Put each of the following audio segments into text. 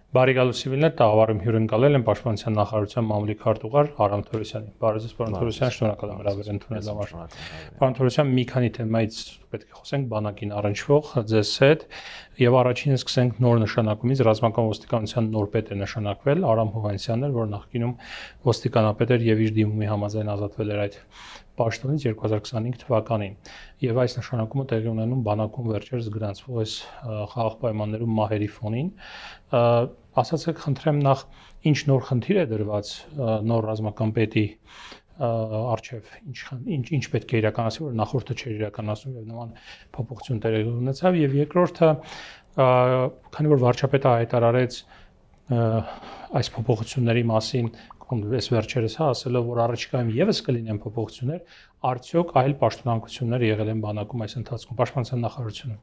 Բարեկալու Սիվիլներ տաղավարում հյուրընկալել են Պաշտպանության նախարարության մամուլի քարտուղար Արամ Թորոսյանին։ Բարև ձեզ, պարոն Թորոսյան, շնորհակալ եմ հրավեր ընդունել համար։ Պարոն Թորոսյան, մի քանի թեմայից պետք է խոսենք բանակին առնչվող ձեզ հետ, եւ առաջինը սկսենք նոր նշանակումից ռազմական ոստիկանության նոր պետ է նշանակվել Արամ Հովհաննիսյանն էր, որ նախկինում ոստիկանապետ էր եւ իր դիմումի համաձայն ազատվել էր այդ պաշտոնից 2025 թվականին եւ այս նշանակումը տեղի ունենում բանակում վերջերս գրանցվող այս խաղաղ պայմաններում մահերի ֆոնին ասացեք խնդրեմ նախ ինչ նոր խնդիր է դրված նոր ռազմական պետի արչեւ ինչ պետք է իրականացվի որ նախորդը չէր իրականացնում եւ նման փոփոխություն տեղի ունեցավ եւ երկրորդը քանի որ վարչապետը հայտարարեց այս փոփոխությունների մասին այս վերջերս ասելով որ առաջիկայում եւս կլինեն փոփոխություններ, արդյոք այլ պաշտոնանկություններ եղել են բանակում այս ընթացքում Պաշտպանության նախարարությունը։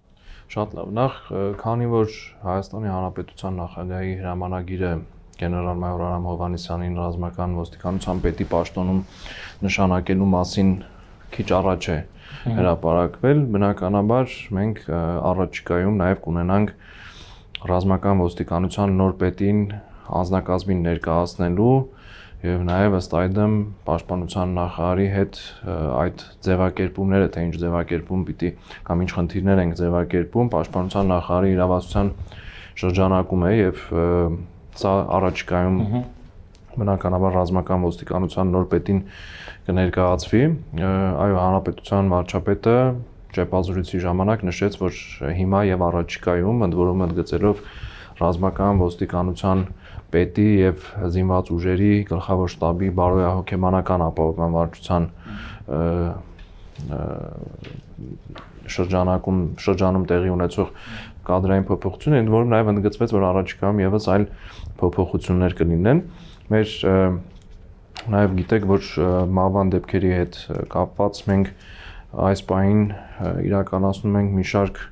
Շատ լավ, նախ քանի որ Հայաստանի Հանրապետության նախագահի հրամանագիրը գեներալ-մայոր Արամ Հովհաննիսյանին ռազմական ոստիկանության պետի պաշտոնում նշանակելու մասին քիչ առաջ է հրապարակվել, բնականաբար մենք առաջիկայում նաեւ կունենանք ռազմական ոստիկանության նոր պետին անձնակազմին ներկայացնելու եւ նաեւ ըստ այդմ պաշտպանության նախարարի հետ այդ ձևակերպումները թե ինչ ձևակերպում պիտի կամ ինչ խնդիրներ ենք ձևակերպում պաշտպանության նախարարի իրավասության շրջանակում է եւ սա առաջիկայում բնականաբար ռազմական ոստիկանության նոր պետին կներկայացվի այո հանրապետության վարչապետը ճեպազրույցի ժամանակ նշեց որ հիմա եւ առաջիկայում ընդ որում ընդգծելով ռազմական ոստիկանության պետի եւ զինված ուժերի գլխավոր շտաբի բարոյահոգեմանական ապահովման վարչության շրջանում տեղի ունեցող կադրային փոփոխություն ընդ որում նաեւ ընդգծվեց որ առաջիկայում եւս այլ փոփոխություններ կլինեն մեր նաեւ գիտեք որ մահվան դեպքերի հետ կապված մենք այս պահին իրականացնում ենք մի շարք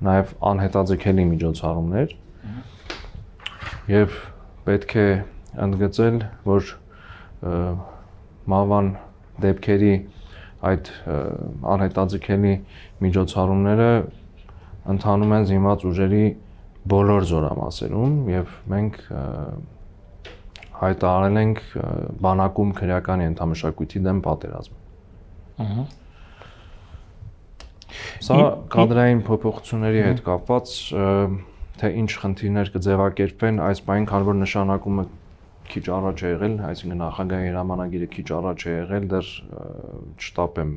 նաեւ անհետաձգելի միջոցառումներ եւ պետք է ընդգծել, որ մահվան դեպքերի այդ անհետաձգելի միջոցառումները ընթանում են զինված ուժերի բոլոր զորամասերում եւ մենք հայտարարել ենք բանակում քրեական ենթամշակույթի դեմ պատերազմ։ Սա կադրային փոփոխությունների հետ կապված թե ինչ խնդիրներ կձևակերպվեն այս բանին քանի որ նշանակումը քիչ առաջ է եղել, այսինքն նախագահի հրամանագիրը քիչ առաջ է եղել, դեռ չտապեմ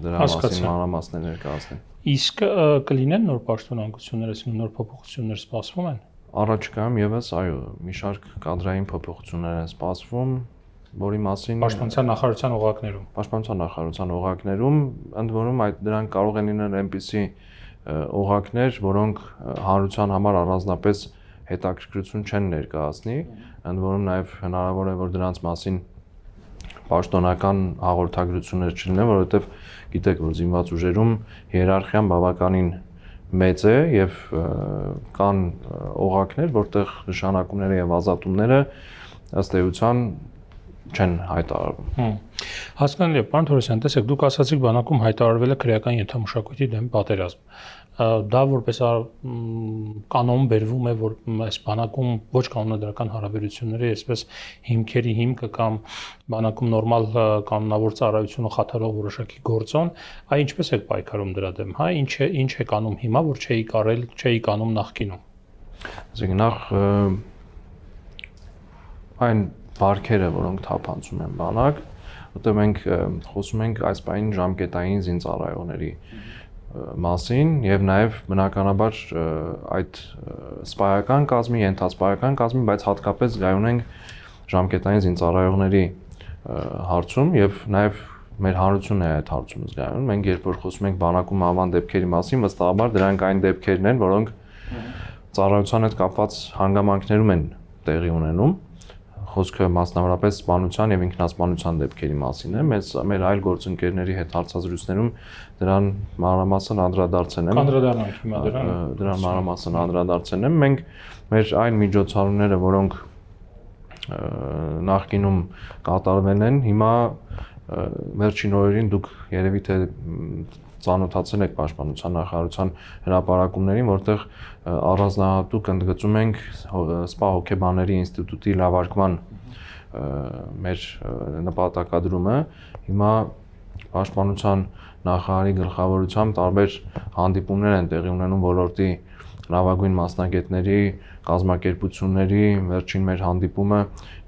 դրա մասին մանրամասներ ներկայացնել։ Իսկ կլինեն նոր պաշտոնանկություններ, այսինքն նոր փոփոխություններ սպասվում են։ Առաջիկայում եւս այո, մի շարք կադրային փոփոխություններ են սպասվում, որի մասին Պաշտպանության նախարարության օղակներում։ Պաշտպանության նախարարության օղակներում ընդ որում այդ դրանք կարող են լինել այնպիսի օղակներ, որոնք հանրության համար առանձնապես հետաքրքրություն չեն ներկայացնի, ընդ որում նաև հնարավոր է որ դրանց մասին պաշտոնական հաղորդագրություններ չլինեն, որովհետև գիտեք որ զինված ուժերում հիերարխիան բավականին մեծ է եւ կան օղակներ, որտեղ նշանակումները եւ ազատումները ըստ էության չեն հայտարարվում։ Հասկանալի է, պարոն Թորոսյան, տեսեք, դուք ասացիք բանակում հայտարարվել է քրեական ենթամշակույթի դեմ պատերազմ։ Դա որպես կանոն բերվում է, որ այս բանակում ոչ կանոնադրական հարաբերությունների, այսպես հիմքերի հիմքը կամ բանակում նորմալ կանոնավոր ծառայությունը խաթարող որոշակի գործոն, այ ինչպես է պայքարում դրա դեմ, հա, ինչ է կանում հիմա, որ չէի կանում նախկինում։ Այսինքն նախ այն բարքերը, որոնք թափանցում են բանակ, որտեղ մենք խոսում ենք այս պահին ժամկետային զինծառայողների մասին եւ նաեւ բնականաբար այդ սպայական կազմի, ենթասպայական կազմի, բայց հատկապես գայուն ենք ժամկետային զինծառայողների հարցում եւ նաեւ մեր հանրությունն է այդ հարցում զգայուն։ Մենք երբ որ խոսում ենք բանակում մահվան դեպքերի մասին, վստահաբար դրանք այն դեպքերն են, որոնք ծառայության հետ կապված հանգամանքներում են տեղի ունենում։ Խոսքը մասնավորապես սպանության եւ ինքնասպանության դեպքերի մասին է։ Մեր այլ գործընկերների հետ հարցազրույցներում դրան մանրամասն անդրադարձել եմ։ Անդրադառնանք հիմա դրան մանրամասն անդրադարձել եմ։ Մենք մեր այն միջոցառումները, որոնք նախկինում կատարվել են, հիմա վերջին օրերին դուք երևի թե ծանոթացել եք Պաշտպանության նախարարության հրապարակումներին, որտեղ առանձնահատուկ ընդգծում ենք սպա հոգեբանների ինստիտուտի լավարկման մեր նպատակադրումը։ Հիմա Պաշտպանության նախարարի գլխավորությամբ տարբեր հանդիպումներ են տեղի ունենում ոլորտի լավագույն մասնագետների, կազմակերպությունների, վերջին մեր հանդիպումը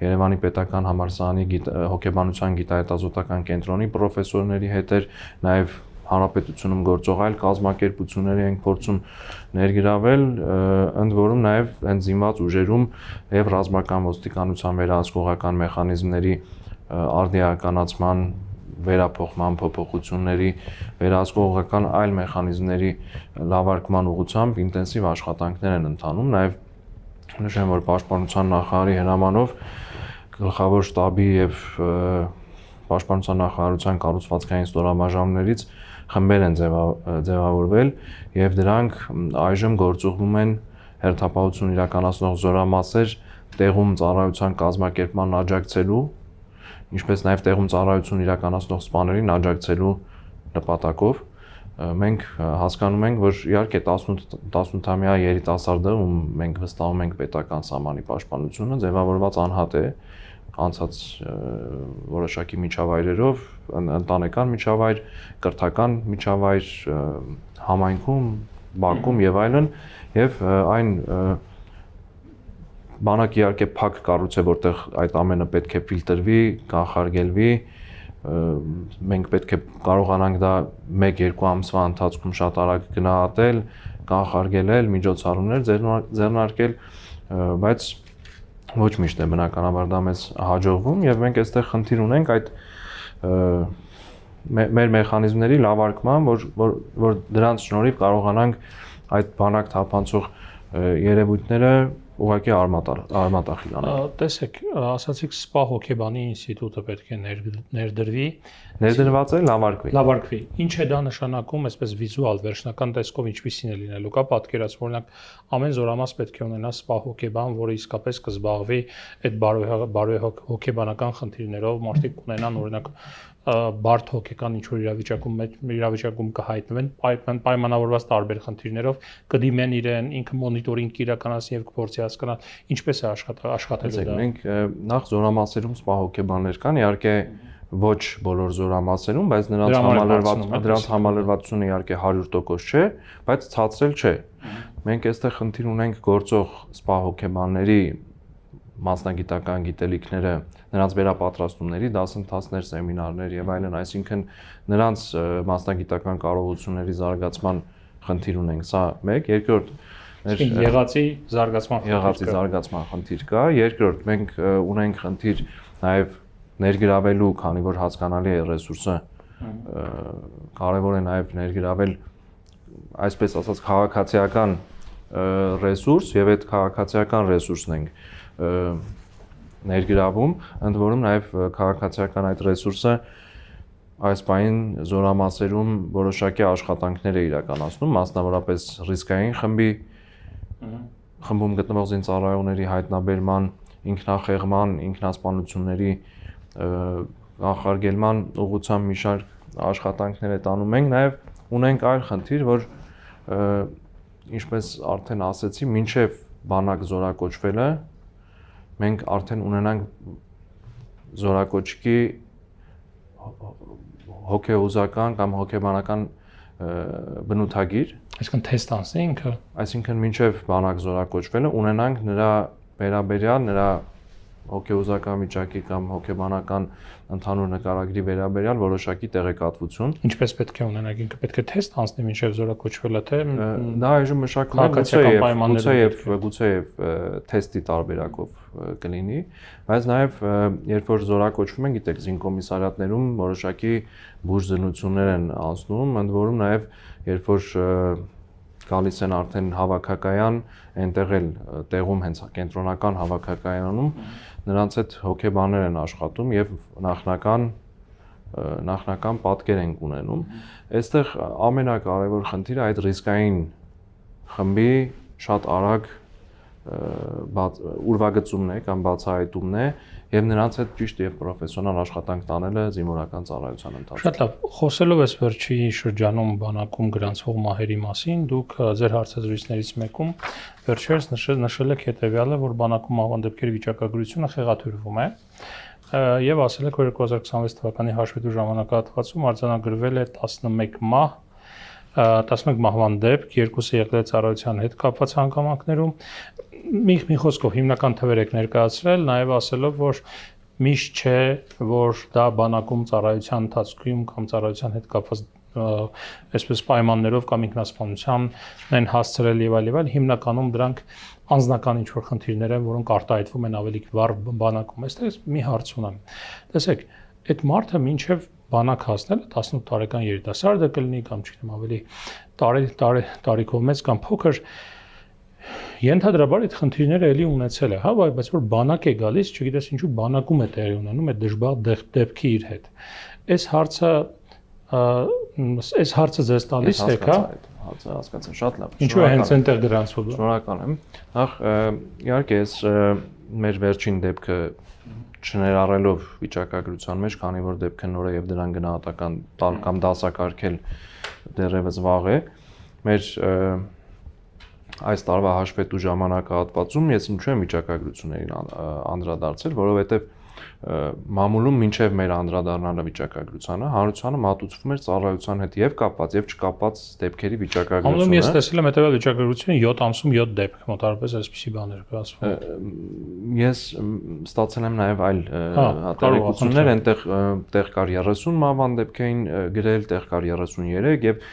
Երևանի Պետական Համալսարանի հոգեբանության գիտահետազոտական կենտրոնի պրոֆեսորների հետ էր, նաև Հանրապետությունում գործող այլ կազմակերպությունների ենք փորձում ներգրավել, ընդ որում նաև հենց զինված ուժերում եւ ռազմական ոստիկանության վերահսկողական մեխանիզմների արդիականացման, վերափոխման փոփոխությունների, վերահսկողական այլ մեխանիզմների լավարկման ուղղությամբ ինտենսիվ աշխատանքներ են ընթանում, նաև նշեմ, որ Պաշտպանության նախարարի հրամանով գլխավոր շտաբի եւ Պաշտպանության նախարարության կառուցվածքային ստորաբաժանումներից խմբեր են ձևավորվել եւ դրանք այժմ գործուղվում են հերթապահություն իրականացնող զորամասեր տեղում ծառայության կազմակերպման աջակցելու, ինչպես նաեւ տեղում ծառայություն իրականացնող սպաներին աջակցելու նպատակով մենք հասկանում ենք, որ իհարկե 18-ամյա երիտասարդը, ում մենք վստահում ենք պետական սահմանի պաշտպանությունը, ձևավորված անհատ է, անցած որոշակի միջավայրերով, ընտանեկան միջավայր, կրթական միջավայր, համայնքում, բակում եւ այլն, եւ այն բանակ իհարկե փակ կառույց է, որտեղ այդ ամենը պետք է ֆիլտրվի, կանխարգելվի, մենք պետք է կարողանանք դա 1-2 ամսվա ընթացքում շատ արագ գնահատել, կանխարգելել, միջոցառումներ ձեռնարկել, բայց ոչ միշտ է բնականաբար դա մեզ հաջողվում եւ մենք այստեղ խնդիր ունենք այդ մեր մեխանիզմների լավարկման, որ դրանց շնորհիվ կարողանանք այդ բանակ թափանցող երևույթները ուղղակի արմատախիլ անել։ Տեսեք, ասացիք սպա հոգեբանի ինստիտուտը պետք է ներդրվի, ներդրված է, լավարկվի։ Ինչ է դա նշանակում, այսպես վիզուալ վերջնական տեսքով ինչպիսին է լինելու, կա պատկերացում, օրինակ ամեն զորամաս պետք է ունենա սպա հոգեբան, որը իսկապես կզբաղվի այդ բարոյհոգեբանական խնդիրներով, մարդիկ կունենան օրինակ բարդ հոգեկան ինչ-որ իրավիճակում կհայտնվեն, պայմանավորված տարբեր խնդիրներով, կդիմեն իրեն, ինքը մոնիտորինգ իրականացնի եւ կփորձի հասկանալ ինչպես է աշխատելու դա։ Մենք նախ զորամասերում սպա հոգեբաններ կան, իհարկե ոչ բոլոր զորամասերում, բայց դրանց համալրվածությունը իհարկե 100% չէ, բայց ցածրել չէ։ Մենք այստեղ խնդիր ունենք գործող սպա հոգեբանների մասնագիտական գիտելիքները, նրանց վերապատրաստումների, դասընթացներ, սեմինարներ եւ այլն, այսինքն նրանց մասնագիտական կարողությունների զարգացման խնդիր ունենք, սա մեկ, երկրորդ եղածի զարգացման խնդիր կա, երկրորդ մենք ունենք խնդիր նաեւ ներգրավելու, քանի որ հասկանալի է ռեսուրսը, կարևոր է նաեւ ներգրավել այսպես ասած քաղաքացիական ռեսուրս եւ այդ քաղաքացիական ռեսուրսն ենք ներգրավում, ընդ որում նաև քաղաքացիական այդ ռեսուրսը այս պահին զորամասերում որոշակի աշխատանքներ է իրականացնում, մասնավորապես ռիսկային խմբում գտնվող զինծառայողների հայտնաբերման, ինքնախեղման, ինքնասպանությունների կանխարգելման ուղղությամբ մի շարք աշխատանքներ է տանում ենք, նաև ունենք այլ խնդիր, որ ինչպես արդեն ասեցի, մինչև բանակ զորակոչվելը մենք արդեն ունենանք զորակոչքի հոգեհուզական կամ հոգեբանական բնութագիր, այսինքն թեստ անցնի ինքը, այսինքն մինչև բանակ զորակոչվելը ունենանք նրա վերաբերյալ, նրա հոգեհուզական վիճակի կամ հոգեբանական ընդհանուր նկարագրի վերաբերյալ որոշակի տեղեկատվություն։ Ինչպես պետք է ունենանք, ինքը պետք է թեստ անցնի մինչև զորակոչվելը, թե դա այժմ մշակվում է գուցե եւ թեստի տարբերակով կլինի, բայց նաեւ երբ որ զորակոչվում են, գիտեք, զինկոմիսարիատներում որոշակի բուժզնություններ են անցնում, ընդ որում նաեւ երբ որ գալիս են արդեն հավաքակայան, այնտեղ էլ տեղում հենց կենտրոնական հավաքակայանում նրանց այդ հոգեբաններ են աշխատում եւ նախնական պատկեր են ունենում։ Այստեղ ամենակարևոր խնդիրը այդ ռիսկային խմբի շատ արագ ուրվագծումն է կամ բացահայտումն է եւ նրանց հետ ճիշտ եւ պրոֆեսիոնալ աշխատանք տանելը զինվորական ծառայության ընթացքում։ Շատ լավ, խոսելով այս վերջի շրջանում բանակում գրանցվող մահերի մասին, դուք ձեր հարցազրույցներից մեկում վերջերս նշել եք հետեւյալը, որ բանակում մահվան դեպքերի վիճակագրությունը խեղաթյուրվում է եւ ասել եք, որ 2026 թվականի հաշվետու ժամանակահատվածում արձանագրվել է 11 մահ 11 մահվան դեպք, երկուսը եղել է ծառայության հետ կապված հանգամանքներում։ Մի խոսքով հիմնական թվեր եք ներկայացրել, նաև ասելով, որ միշտ չէ, որ դա բանակում ծառայության ընթացքում կամ ծառայության հետ կապված այսպես պայմաններով կամ ինքնասպանության են հասցրել եւ այլ, հիմնականում դրանք անձնական ինչ-որ խնդիրներ են, որոնք արտահայտվում են ավելի վառ բանակում։ Այստեղ մի հարց ունեմ։ Տեսեք, այդ մարդը մինչև բանակ հասնել 18 տարեկան երիտասարդը կլինի կամ չգիտեմ ավելի տարիքով մեծ կամ փոքր ենթադրաբար այդ խնդիրները էլի ունեցել է, հա, բայց որ բանակ է գալիս, չգիտես ինչու բանակում է տեղի ունենում այդ դժբախտ դեպքի իր հետ։ Այս հարցը ձեզ տալիս եք, հա։ Հարցը հասկացա, շատ լավ։ Ինչու է հենց այնտեղ գրանցվում։ Շնորհակալ եմ։ Նախ իհարկե այս մեր վերջին դեպքը չներառելով վիճակագրության մեջ, քանի որ դեպքը նոր է եւ դրան գնահատական տալ կամ դասակարգել դեռևս վաղ է, մեր այս տարվա հաշվետու ժամանակահատվածում ես ինչու եմ վիճակագրություններին անդրադարձել, որովհետեւ մամուլում մինչև մեր անդրադառնալը վիճակագրությանը հանրությանը մատուցվում էր ծառայության հետ եւ կապված եւ չկապված դեպքերի վիճակագրությունը։ Համոնում ես տեսել եմ հետեւյալ վիճակագրությունը 7 ամսում 7 դեպք, մոտավորապես այսպիսի բաներ կասվում։ Ես ստացել եմ նաեւ այլ հատկանիշներ, այնտեղ տեղ կար 30 մահվան դեպքային գրել, տեղ կար 33 եւ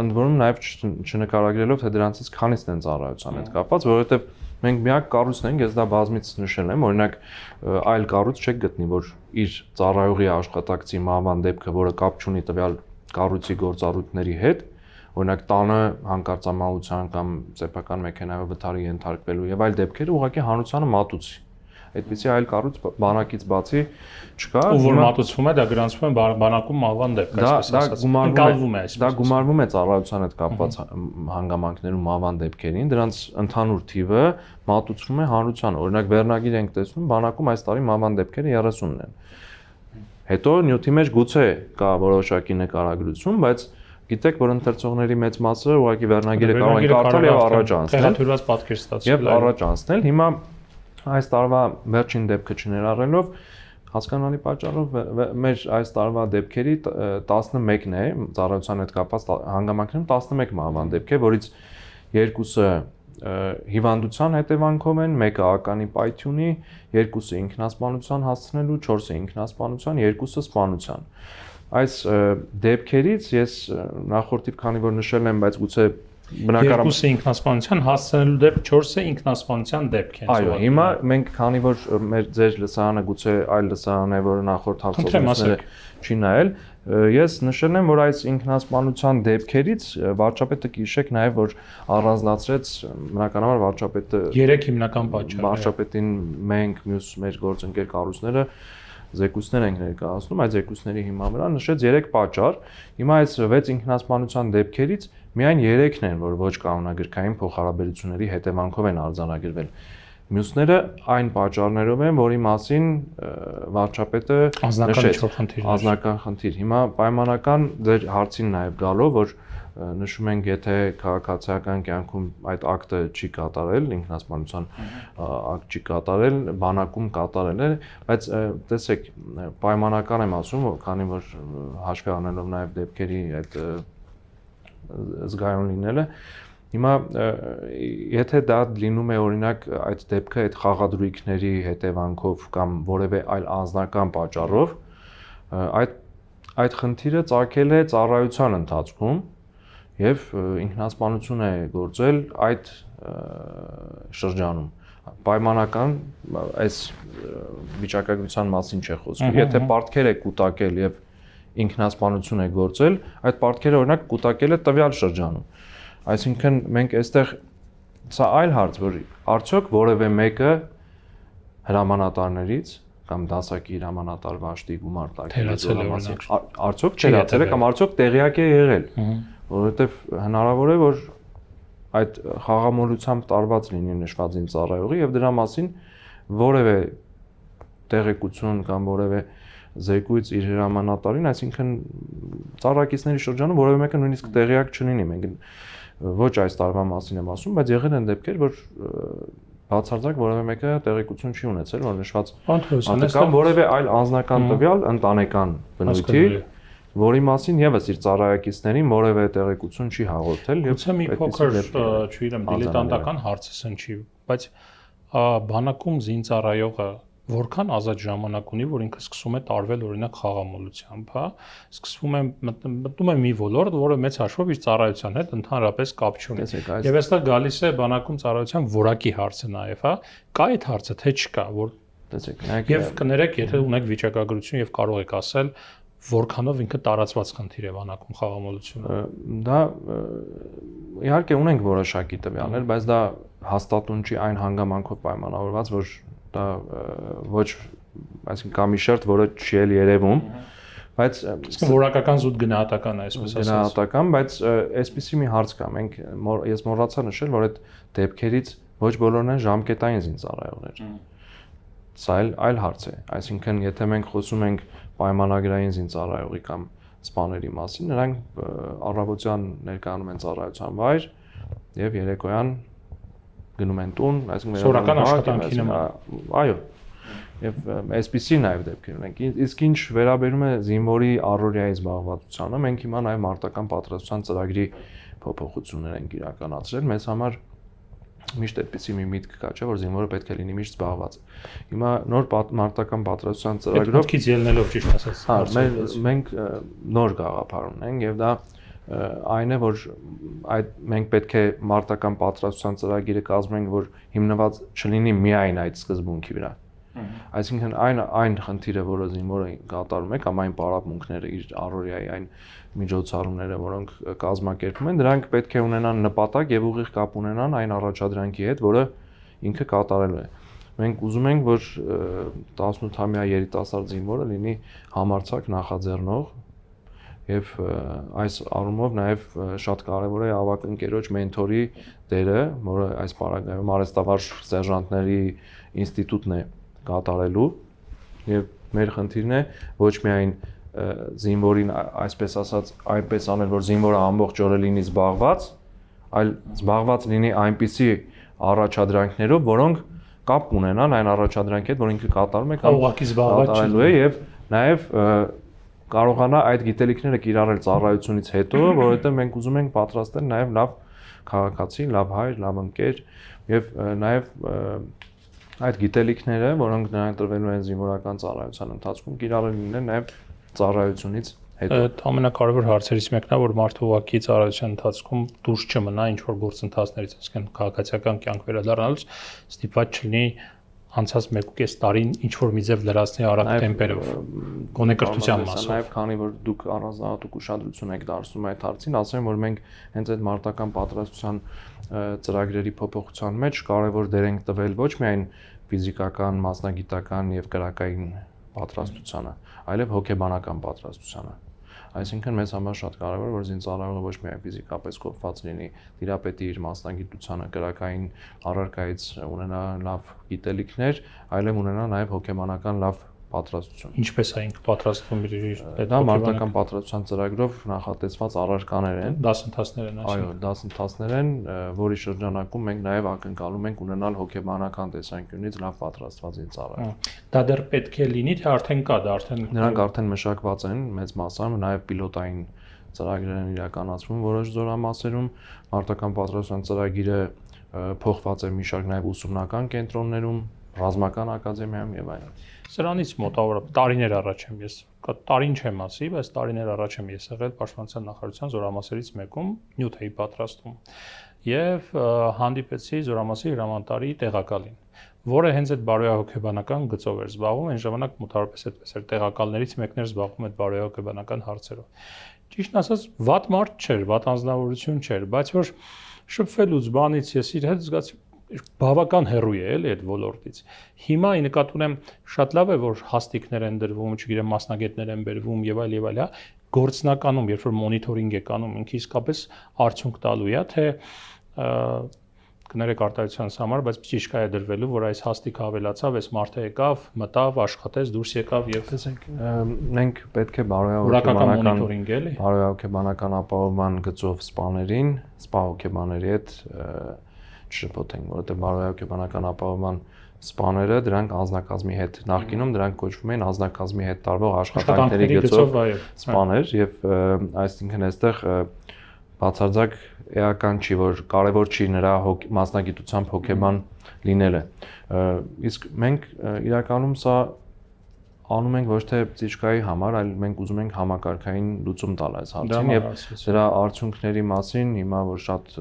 ընդ որում նաեւ չնկարագրելով թե դրանցից քանիսն են ծառայության հետ կապված, որովհետեւ մենք միակ կառույցն ենք, ես դա բազմից նշել եմ, օրինակ այլ կառույց չեք գտնի, որ իր ծառայողի աշխատակցի մահվան դեպքը, որը կապ չունի տվյալ կառույցի գործառույթների հետ, օրինակ տանը հանկարծամահության կամ սեփական մեքենայով վթարի ենթարկվելու եւ այլ դեպքերը ուղղակի հանրությանը մատուցի։ Այդպիսի այլ կառույց բանակից բացի չկա։ Ու որ մատուցվում է, դա գրանցվում է բանակում մահվան դեպք, այսպես ասած։ Ընկալվում է, դա գումարվում է ծառայության հետ կապված հանգամանքներում մահվան դեպքերին, դրանց ընդհանուր թիվը մատուցվում է հանրությանը։ Օրինակ վերնագիր ենք տեսնում, բանակում այս տարի մահվան դեպքերը 30-ն են։ Հետո նյութի մեջ գուցե կա որոշակի նկարագրություն, բայց գիտեք, որ ընթերցողների մեծ մասը ուղղակի վերնագիրը կարող են կարդալ եւ առաջ անցնել։ Խեղաթյուրված պատկեր ստացել։ Եվ առաջ անցնել։ Հիմա այս տարվա վերջին դեպքը չներառելով հասկանալի պատճառով մեր այս տարվա դեպքերի 11-ն է ծառայության հետ կապված հանգամանքներում 11 մահվան դեպք է, որից երկուսը հիվանդության հետևանքով են, մեկը ականի պայթյունի, երկուսը ինքնասպանության հասցնելու, 4-ը ինքնասպանության, երկուսը սպանության։ Այս դեպքերից ես նախորդիվ քանի որ նշել եմ, բայց գուցե երկուսը ինքնասպանության հասցնելու դեպք 4-ը ինքնասպանության դեպք են։ Այո, հիմա մենք քանի որ մեր ձեր լսարանը գուցե այլ լսարան է, որը նախորդ հարցազրույցները չի նայել, ես նշել եմ, որ այս ինքնասպանության դեպքերից վարչապետը կհիշեք նաև որ առանձնացրեց բնականաբար վարչապետը 3 հիմնական պատճառ։ Վարչապետին մենք մյուս մեր գործընկեր կառույցները զեկույցներ ենք ներկայացնում, այդ զեկույցների հիման վրա նշեց 3 պատճառ։ Հիմա այս 6 ինքնասպանության դեպքերից միայն 3-ն են, որ ոչ կանոնագրքային փոխհարաբերությունների հետևանքով են արձանագրվել։ Մյուսները այն պատճառներով են, որի մասին վարչապետը նշեց անձնական խնդիր։ Հիմա պայմանական ձեր հարցին նաև գալով, որ նշում ենք, եթե քաղաքացիական կյանքում այդ ակտը չի կատարել, ինքնասպանության ակտ չի կատարել, բանակում կատարել է, բայց տեսեք, պայմանական եմ ասում, քանի որ հաշվի առնելով նաև դեպքերի այդ զգայուն լինելը, հիմա եթե դա լինում է օրինակ այդ դեպքը այդ խաղադրույքների հետևանքով կամ որևէ այլ անձնական պատճառով, այդ խնդիրը ծագել է ծառայության ընթացքում եւ ինքնասպանություն է գործել այդ շրջանում պայմանական այս վիճակագրության մասին չէ խոսքը եթե պարտքեր է կուտակել եւ ինքնասպանություն է գործել այդ պարտքերը օրինակ կուտակել է տվյալ շրջանում այսինքն մենք այստեղ սա այլ հարց որ արդյոք որևէ մեկը հրամանատարներից կամ դասակի հրամանատար վաշտի գումար տակել արդյոք չերացել է կամ արդյոք տեղյակ է եղել որովհետեւ հնարավոր է որ այդ խաղամոլությամբ տարված լինի նշված զինծառայողի եւ դրա մասին որևէ տեղեկություն կամ որևէ զեկույց իր հրամանատարին, այսինքն ծառայակիցների շրջանում որևէ մեկը նույնիսկ տեղյակ չլինի։ Մենք ոչ այս տարվա մասին եմ ասում, բայց եղել են դեպքեր, որ բացարձակ որևէ մեկը տեղեկություն չի ունեցել, որ նշված կամ որևէ այլ անձնական տվյալ ընտանեկան բնույթի, որի մասին եւս իր ծառայակիցներին որևէ տեղեկություն չի հաղորդել եւ Ուցե մի փոքր, չգիտեմ, դիլետանտական հարցը սնչի, բայց բանակում զինծառայողը որքան ազատ ժամանակ ունի, որ ինքը սկսում է տարվել օրինակ խաղամոլությամբ, հա, սկսվում է մտնում է մի ոլորտ, որը մեծ հաշվով իր ծառայության հետ ընդհանրապես կապ չունի։ Եվ այստեղ գալիս է բանակում ծառայության որակի հարցը նաև, հա, կա այդ հարցը, թե չկա, որ եւ կներեք, եթե ունեք վիճակագրություն եւ կարող եք ասել, որքանով ինքը տարածված խնդիր է բանակում խաղամոլությունը։ Դա իհարկե ունենք որոշակի տվյալներ, բայց դա հաստատուն չի այն հանգամանքով պայմանավորված, որ դա ոչ, այսինքն կա մի շերտ, որը չի էլ երևում, բայց որակական զուտ գնահատական է, այսպես ասած։ Գնահատական, բայց այսպեսի մի հարց կա, ես մոռացա նշել, որ այդ դեպքերից ոչ բոլորն են ժամկետային զինծառայողներ։ Սա այլ հարց է, այսինքն եթե մենք խոսում ենք պայմանագրային զինծառայողի կամ սպաների մասին, նրանք առավոտյան ներկայանում են ծառայության վայր եւ երեկոյան գնում են տուն, այսինքն սովորական աշխատանքի նման։ Այո։ Եվ այսպիսի նաև դեպքեր ունենք։ Իսկ ինչ վերաբերում է զինվորի առօրյայի զբաղվածությանը, մենք հիմա նաև մարտական պատրաստության ծրագրի փոփոխություններ ենք իրականացրել։ Մեզ համար միշտ այդպիսի մի միտք կա, չէ՞, որ զինվորը պետք է լինի միշտ զբաղված։ Հիմա նոր մարտական պատրաստության ծրագրով մտքից ելնելով ճիշտ ասած, մենք նոր գաղափար ունենք եւ դա այն է, որ մենք պետք է մարտական պատրաստության ծրագիրը կազմենք, որ հիմնված չլինի միայն այդ սկզբունքի վրա։ Այսինքն այն խնդիրը, որը զինվորը կատարում է, կամ այն պարապմունքները, իր առօրյայի այն միջոցառումները, որոնք կազմակերպում են, դրանք պետք է ունենան նպատակ եւ ուղիղ կապ ունենան այն առաջադրանքի հետ, որը ինքը կատարելու է։ Մենք ուզում ենք, որ 18-ամյա երիտասարդ զինվորը լինի համարձակ նախաձեռնող եւ այս առումով նաեւ շատ կարեւոր է ավագ ընկերոջ մենթորի դերը, որը այս պարագայում արհեստավար սերժանտների ինստիտուտն է կատարելու եւ մեր խնդիրն է ոչ միայն զինվորին այսպես ասած այնպես անել, որ զինվորը ամբողջ օրը լինի զբաղված, այլ զբաղված լինի այնպիսի առաջադրանքներով, որոնք կապ ունենան այն առաջադրանքի հետ, որ ինքը կատարում է կամ կատարելու է եւ նաեւ կարողանա այդ գիտելիքները կիրառել ծառայությունից հետո, որովհետեւ մենք ուզում ենք պատրաստել նաեւ լավ քաղաքացի, լավ հայր, լավ ընկեր եւ նաեւ այդ գիտելիքները, որոնք նրան տրվելու են զինվորական ծառայության ընթացքում, կիրառել լինեն նաեւ ծառայությունից հետո։ Այդ ամենակարևոր հարցերից մեկն է, որ մարդը ուղղակի ծառայության ընթացքում դուրս չմնա ինչ որ գործընթացներից, այսինքն քաղաքացիական կյանք վերադառնալուց ստիպված չլինի անցած 1.5 տարին ինչ որ մի ձև լրացնի արագ տեմպերով գոնե կրթության մասով։ Նաև քանի որ դուք առանձնահատուկ ուշադրություն եք դարձնում այդ հարցին, ասեմ որ մենք հենց այդ մարտական պատրաստության ծրագրերի փոփոխության մեջ կարևոր դեր ենք տվել ոչ միայն ֆիզիկական, մասնագիտական եւ կրակային պատրաստությանը, այլև հոգեբանական պատրաստությանը։ Այսինքն մեզ համար շատ կարևոր է որ զինծառայողը ոչ միայն ֆիզիկապես կոփված լինի, տիրապետի իր մասնագիտությանը, կրակային առարկայից ունենա լավ գիտելիքներ, այլև ունենա նաև հոգեբանական լավ պատրաստություն։ Ինչպես է ինքը պատրաստվում իր դա մարտական պատրաստության ծրագրով նախատեսված առարկաներ են, դասընթացներ են, այո, դասընթացներ են, որի շրջանակում մենք նաև ակնկալում ենք ունենալ հոգեբանական տեսանկյունից լավ պատրաստված զինծառայող։ Դա դեռ պետք է լինի, թե արդեն կա, դա արդեն նրանք արդեն մշակված են մեծ մասամբ, նաև պիլոտային ծրագրեր են իրականացվում որոշ զորամասերում, մարտական պատրաստության ծրագիրը փոխված է մի շարք նաև ուսումնական կենտրոններում, ռազմական ակադեմիայում եւ այլն։ Սրանից մոտավորապես տարիներ առաջ եմ ես, տարին չեմ ասի, բայց տարիներ առաջ եմ ես եղել Պաշտպանության նախարարության զորամասերից մեկում նյութ էի պատրաստում եւ հանդիպեցի զորամասի հրամանատարի տեղակալին, որը հենց այդ բարոյահոգեբանական գծով էր զբաղվում, այն ժամանակ մոտավորապես այդպես էր, տեղակալներից մեկն էր զբաղվում այդ բարոյահոգեբանական հարցերով։ Ճիշտն ասած, վատ մարդ չէր, վատ անձնավորություն չէր, բայց որ շփվելուց բանից ես իր հետ զգացի բավական հեռու է էլի այդ ոլորտից։ Հիմա ի նկատի ունեմ շատ լավ է որ հաստիկներ են դրվում, չգիտեմ մասնագետներ են բերվում եւ այլ, հա, գործնականում երբ որ մոնիթորինգ է կանում, ինքը իսկապես արդյունք տալու է, թե կներեք արտահայտությանս համար, բայց ճիշտ է դրվելու, որ այս հաստիկը ավելացավ, այս մարդը եկավ, մտավ, աշխատեց, դուրս եկավ եւ տեսեք, մենք պետք է բարոյահոգեբանական ապահովման գծով սպաներին, սպա հոգեբաների հետ չշփոթենք, որովհետեւ բարոյահոգեբանական ապահովման սպաները դրանք անձնակազմի հետ նախկինում դրանք կոչվում են անձնակազմի հետ տարվող աշխատանքների գծով սպաներ եւ այսինքն այստեղ բացարձակ էական չի, որ կարևոր չի նրա մասնագիտությամբ հոգեբան լինելը։ Իսկ մենք իրականում սա անում ենք ոչ թե ծիճկայի համար, այլ մենք ուզում ենք համակարգային լուծում տալ այս հարցին եւ դրա արդյունքների մասին հիմա որ շատ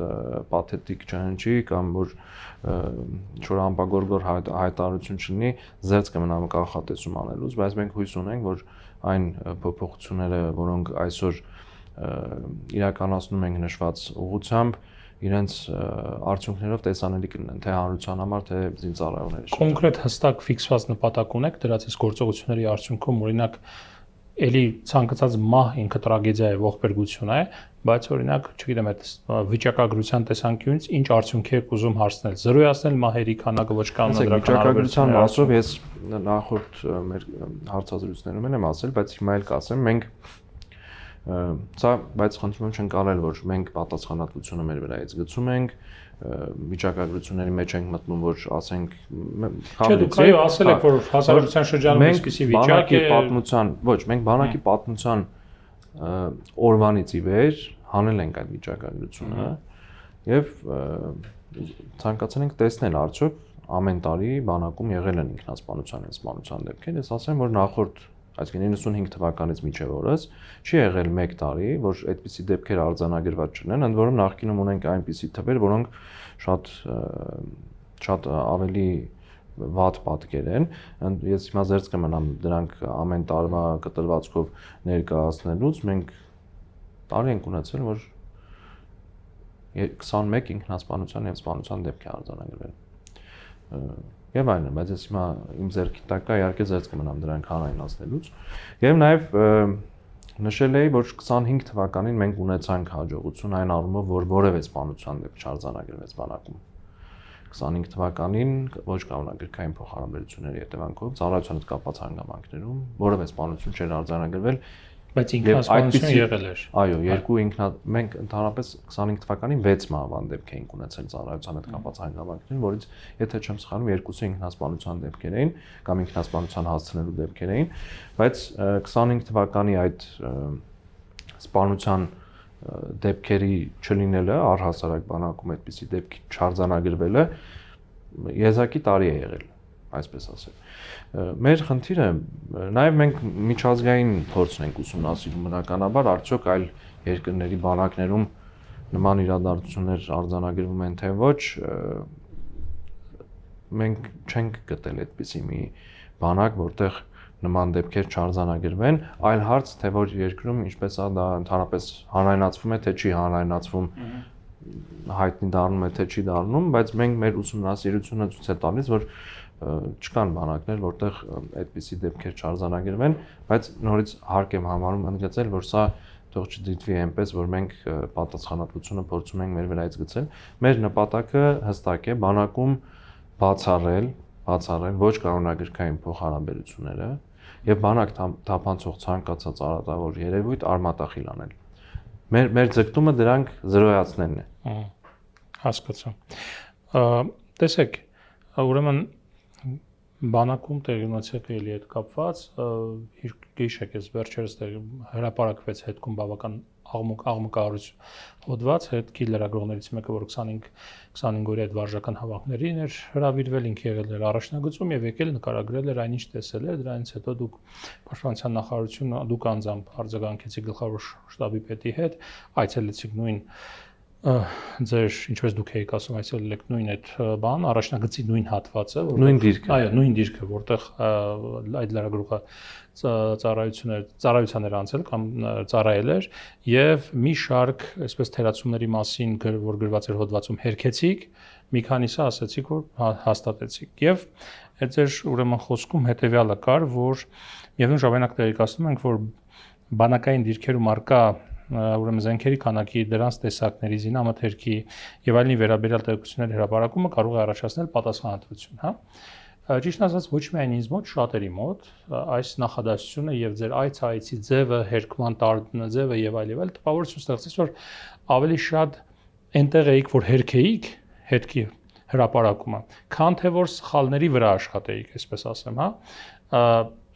պաթետիկ չհնչի կամ որ ինչ-որ ամպագորգոր հայտարարություն չլինի, զերծ կմնամ կանխատեսում անելուց, բայց մենք հույս ունենք, որ այն փոփոխությունները, որոնք այսօր իրականացնում ենք նշված ուղղությամբ, իրենց արդյունքներով տեսանելի կլինեն թե հանրության համար, թե զինծառայողների։ Կոնկրետ հստակ ֆիքսված նպատակ ունեք դրած այս գործողությունների արդյունքում, օրինակ, էլի ցանկացած մահ ինքը տրագեդիա է, ողբերգություն է, բայց օրինակ, չգիտեմ, այդ վիճակագրության տեսանկյունից ինչ արդյունքի եք ուզում հասնել, զրոյացնել մահերի քանակը ոչ կանոնադրական վիճակագրության մասով ես նախորդ մեր հարցազրույցներում եմ ասել, բայց հիմա էլ կասեմ, մենք սա բայց խնդրում եմ չընկալել, որ մենք պատասխանատվությունը մեր վրայից գցում ենք, վիճակագրությունների մեջ ենք մտնում, որ ասենք Չէ, դուք այո ասել եք, որ հասարակության շրջանում այսպիսի վիճակ է, մենք բանակի պատմության օրվանից ի վեր հանել ենք այդ վիճակագրությունը եւ ցանկացել ենք տեսնել արդյոք ամեն տարի բանակում եղել են ինքնասպանության եւ սպանության դեպքեր, ես ասեմ, որ նախորդ այսինքն 95 թվականից մինչև օրս չի եղել 1 տարի, որ այդպիսի դեպքեր արձանագրված չլինեն, ընդ որում նախկինում ունենք այնպիսի թվեր, որոնք շատ ավելի վատ պատկեր են։ Ես հիմա զերծ կմնամ դրանք ամեն տարվա կտրվածքով ներկայացնելուց, մենք տարի ենք ունեցել, որ 21 ինքնասպանության եւ սպանության դեպք է արձանագրվել։ Եվ այլն, բայց ես հիմա իմ ձեռքի տակ կա, իհարկե զերծ կմնամ դրանք հանրայնացնելուց։ Եվ նաև նշել էի, որ 25 թվականին մենք ունեցանք հաջողություն այն առումով, որ որևէ սպանության դեպք չարձանագրվեց բանակում։ 25 թվականին ոչ կանոնագրքային փոխհարաբերությունների հետևանքով ծառայության հետ կապված հանգամանքներում որևէ սպանություն չէր արձանագրվել, բայց ինքնասպանություն եղել էր։ Այո, մենք ընդհանրապես 25 թվականին 6 մահվան դեպք էինք ունեցել ծառայության հետ կապված հանգամանքներին, որից եթե չեմ սխալվում, 2-ը ինքնասպանության դեպքեր էին կամ ինքնասպանության հասցնելու դեպքեր էին, բայց 25 թվականի այդ սպանության դեպքերի չլինելը, առհասարակ բանակում այդպիսի դեպքի չարձանագրվելը եզակի տարի է եղել, այսպես ասել։ Մեր խնդիրը նաև մենք միջազգային փորձն ենք ուսումնասիրում բնականաբար, արդյոք այլ երկրների բանակներում նման իրադարձություններ արձանագրվում են թե ոչ, մենք չենք գտել այդպիսի մի բանակ, որտեղ նման դեպքեր չարձանագրվեն, այլ հարց թե որ երկրում ինչպես դա ընդհանրապես հանրայնացվում է, թե չի հանրայնացվում, հայտնի դառնում է, թե չի դառնում, բայց մենք մեր ուսումնասիրությունը ցույց է տալիս, որ չկան բանակներ, որտեղ այդպիսի դեպքեր չարձանագրվեն, բայց նորից հարկ եմ համարում ընդգծել, որ սա թող չդիտվի այնպես, որ մենք պատասխանատվությունը փորձում ենք մեր վրայից գցել։ Մեր նպատակը հստակ է բանակում բացառել ոչ կանոնագրքային փոխհարաբերությունները եւ բանակ թափանցող ցանկացած արատավոր երևույթ արմատախիլ անել։ Մեր ձգտումը դրանք զրոյացնելն է։ Հասկացա։ Տեսեք, ուրեմն բանակում տեղի ունեցել էլի հետ կապված, գիշեք ես վերջերս հրապարակվեց հետքում բավական աղմկահարություն հոդված, հետքի լրագրողներից մեկը, որ 25 օրի այդ վարժական հավաքներին էր հրավիրվել, ինքը եղել էր առաջնագծում եւ եկել նկարագրել էր այնինչ տեսել էր, դրանից հետո դուք Պաշտպանության նախարարությունը դուք անձամբ արձագանքեցիք գլխավոր շտաբի պետի հետ, այցելեցիք նույն ձեր ինչպես դուք եք ասում, այսօր եք նույն այդ բան, առաջնագծի նույն հատվածը, նույն դիրքը։ Այո, նույն դիրքը, որտեղ այդ լրագրողը ծառայության էր անցել կամ ծառայել էր եւ մի շարք այսպես թերացումների մասին, որ գրված էր հոդվածում հերքեցիք, մի քանիսը ասացիք, որ հաստատեցիք եւ այդ ձեր ուրեմն խոսքում հետեւյալը կար, որ միևնույն ժամանակ տեղեկացնում ենք, որ բանակային դիրքերում արկա ուրեմն զենքերի քանակի, դրանց տեսակների, զինամթերքի եւ այլնի վերաբերյալ տեղեկությունների հրապարակումը կարող է առաջացնել պատասխանատվություն, հա։ Ճիշտ ասած ոչ միայն ինձ մոտ, շատերի մոտ այս նախադասությունը եւ ձեր այցի ձևը, հերկման ձևը եւ այլ տպավորություն ստեղծեց, որ ավելի շատ այնտեղ էիք, որ հերքեիք հետքի հրապարակումը, քան թե որ սխալների վրա աշխատեիք, այսպես ասեմ, հա։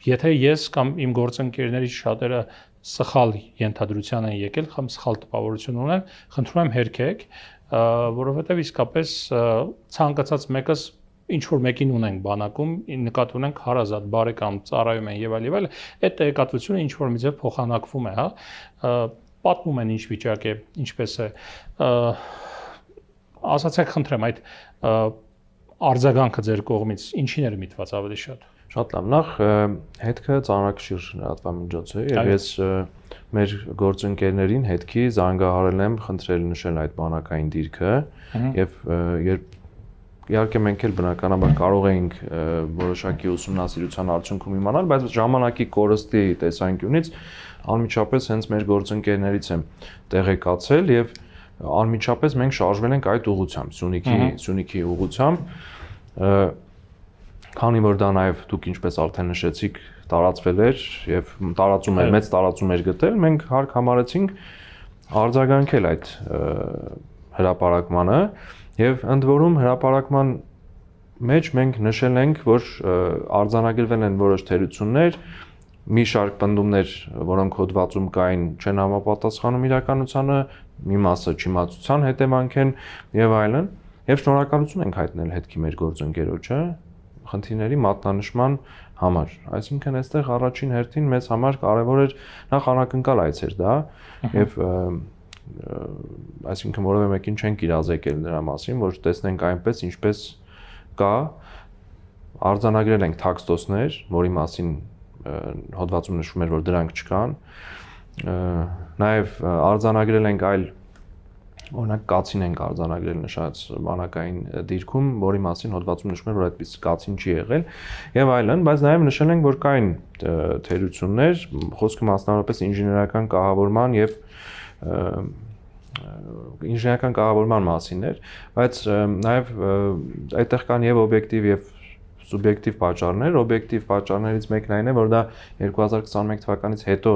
Եթե ես կամ իմ գործընկերներից շատերը սխալ ենթադրության են եկել, կամ սխալ տպավորություն ունեն, խնդրում եմ հերքեք, որովհետեւ իսկապես ցանկացած մեկս ինչ որ մեկին ունենք բանակում, նկատի ունենք հարազատ, բարեկամ, ծառայում են եւ այլ, այդ տեղեկատվությունը ինչ որ մի ձև փոխանակվում է, հա, պատմում են ինչ վիճակ է, ինչպես է, ասացեք խնդրեմ այդ արձագանքը ձեր կողմից ինչին էր միտված ավելի շատ։ Շատ լավ, նախ հետքը ծանրակշիռ լրատվամիջոց է եւ ես մեր գործընկերներին հետքի զանգահարել եմ, խնդրել նշել այդ բանակային դիրքը եւ երբ իհարկե մենք էլ բնականաբար կարող էինք որոշակի ուսումնասիրության արդյունքում իմանալ, բայց ժամանակի կորստի տեսանկյունից անմիջապես հենց մեր գործընկերներից եմ տեղեկացել եւ անմիջապես մենք շարժվել ենք այդ ուղղությամբ, Սյունիքի ուղղությամբ, քանի որ դա նաեւ դուք ինչպես արդեն նշեցիք, տարածվել էր եւ մեծ տարածում էր գտել, մենք հարկ համարեցինք արձագանքել այդ հրապարակմանը եւ ընդ որում հրապարակման մեջ մենք նշել ենք, որ արձանագրվել են որոշ թերություններ, մի շարք պնդումներ, որոնք հոդվածում կային, չեն համապատասխանում իրականությանը, մի մասը չիմացության հետևանք են եւ այլն, եւ շնորհակալություն ենք հայտնել հետքի մեր գործընկերոջը խնդիրների մատնանշման համար։ Այսինքն այստեղ առաջին հերթին մեզ համար կարևոր էր նախ անակնկալ այց էր դա եւ այսինքն որևէ մեկին չենք իրազեկել դրա մասին, որ տեսնենք այնպես ինչպես կա, արձանագրել ենք տեքստոսներ, որի մասին հոդվածում նշվում էր, որ դրանք չկան, նաև արձանագրել ենք այլ օրինակ կացին ենք արձանագրել նշած բանակային դիրքում, որի մասին հոդվածում նշվում էր, որ այդպես կացին չի եղել եւ այլն, բայց նաև նշել ենք, որ կային թերություններ, խոսքը մասնավորապես ինժեներական կահավորման եւ ինժեներական կառավարման մասին էր, բայց նաև այդտեղ կան եւ օբյեկտիվ եւ սուբյեկտիվ պատճառներ, օբյեկտիվ պատճառներից մեկն այն է, որ դա 2021 թվականից հետո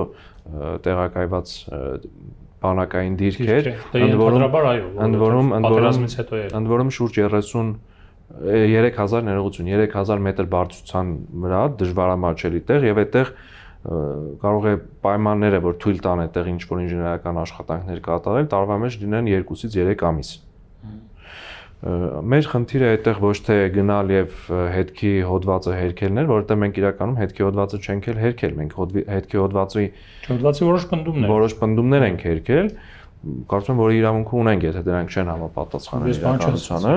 տեղակայված բանակային դիրք էր, ընդ որում շուրջ 3000 ներողություն, 3000 մետր բարձրության վրա դժվարամատչելի տեղ եւ այդտեղ կարող է պայմանները, որ թույլ տան այդտեղ ինչ-որ ինժեներական աշխատանքներ կատարել, տարվա մեջ լինեն 2-ից 3 ամիս։ Մեր խնդիրը այդտեղ ոչ թե գնալ եւ հետքի հոդվածը հերքելն էր, որովհետեւ մենք իրականում հետքի հոդվածը չենք հերքել, մենք հետքի հոդվածի որոշ պնդումներ ենք հերքել, կարծում եմ, որ իրավունք ունենք, եթե դրանք չեն համապատասխանել իրականությանը,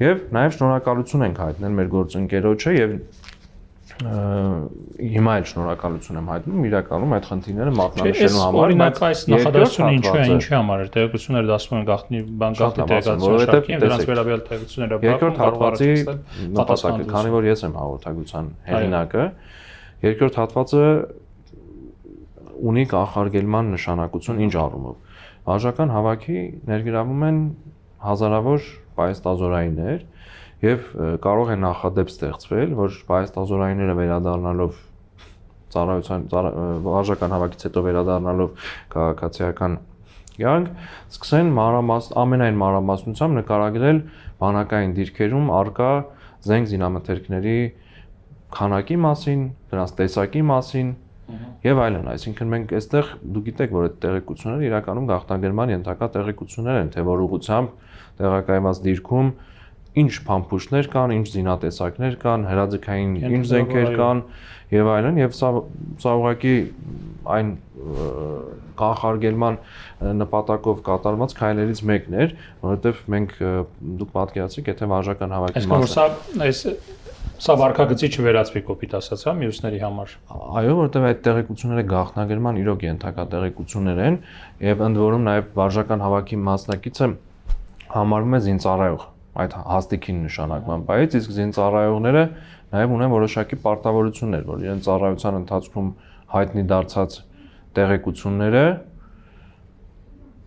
եւ նաեւ շնորհակալություն ենք հայտնել մեր գործընկերոջը եւ հիմա էլ շնորհակալություն եմ հայտնում իրականում այդ խնդիրները մատնանշելու համար, օրինակ այս նախադասությունը ինչի համար էր, տեղեկությունները դասում են գաղտնի տեղեկատվության, դրանց վերաբերյալ տեղեկությունները երկրորդ հատվածի նպատակը, քանի որ ես եմ հաղորդագրության հեղինակը, երկրորդ հատվածը ունի կանխարգելման նշանակություն ինչ առումով։ Վարժական հավաքի ներգրավում են հազարավոր պայստազորայիններ եւ կարող է նախադեպ ստեղծվել, որ պայստազորայինները վերադառնալով ծառայության վարժական հավաքից հետո վերադառնալով քաղաքացիական կյանք, սկսեն ամենայն մանրամասնությամբ նկարագրել բանակային դիրքերում արկա զենք զինամթերքների քանակի մասին, դրանց տեսակի մասին եւ այլն, այսինքն մենք այստեղ դուք գիտեք, որ այդ տեղեկությունները իրականում գաղտնագրման ենթակա տեղեկություններ են, թե որ ուղղությամբ տեղակայված դիրքում ինչ փամփուշտներ կան, ինչ զինատեսակներ կան, հրաձգային ինչ զենքեր կան եւ այլն, եւ սա ուղղակի այն կանխարգելման նպատակով կատարված քայլերից մեկն էր, որովհետեւ մենք դուք պատկերացրեք, եթե վարժական հավաքի մասը Սա վարկագծի չվերածվի կոպիտ ասած, հա, մյուսների համար։ Այո, որովհետև այդ տեղեկությունները գաղտնագրման իրոք ենթակա տեղեկություններ են, եւ ընդ որում նաեւ վարժական հավաքի մասնակիցը համարվում է զինծառայող այդ հաստիքին նշանակման բայց, իսկ զինծառայողները նաեւ ունեն որոշակի պարտավորություններ, որ իրենց ծառայության ընթացքում հայտնի դարձած տեղեկությունները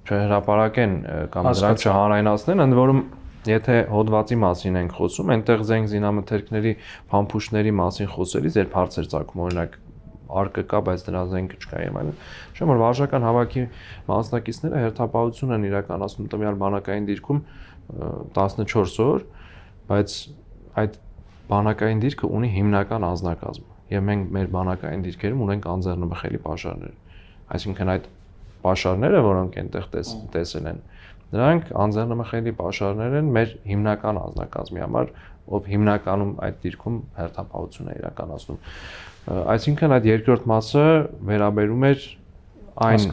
չհրապարակեն կամ դրանք չհանրայնացնեն, ընդ որում եթե հոդվածի մասին ենք խոսում, այնտեղ զենք զինամթերքների փամփուշտների մասին խոսելիս երբ հարցեր ծագում, օրինակ արկը կա, բայց դրա զենքը չկա եւ այլն։ Շեմ որ վարժական հավաքի մասնակիցները հերթապահություն են իրականացնում տվյալ բանակային դիրքում 14 օր, բայց այդ բանակային դիրքը ունի հիմնական անձնակազմ եւ մենք մեր բանակային դիրքերում ունենք անձեռնմխելի պաշարներ։ Այսինքն այդ պաշարները, որոնք այնտեղ տեսել են, դրանք անձեռնմխելի պաշարներ են մեր հիմնական անձնակազմի համար, ով հիմնականում այդ դիրքում հերթապահություն է իրականացնում։ Այսինքն այդ երկրորդ մասը վերաբերում էր այն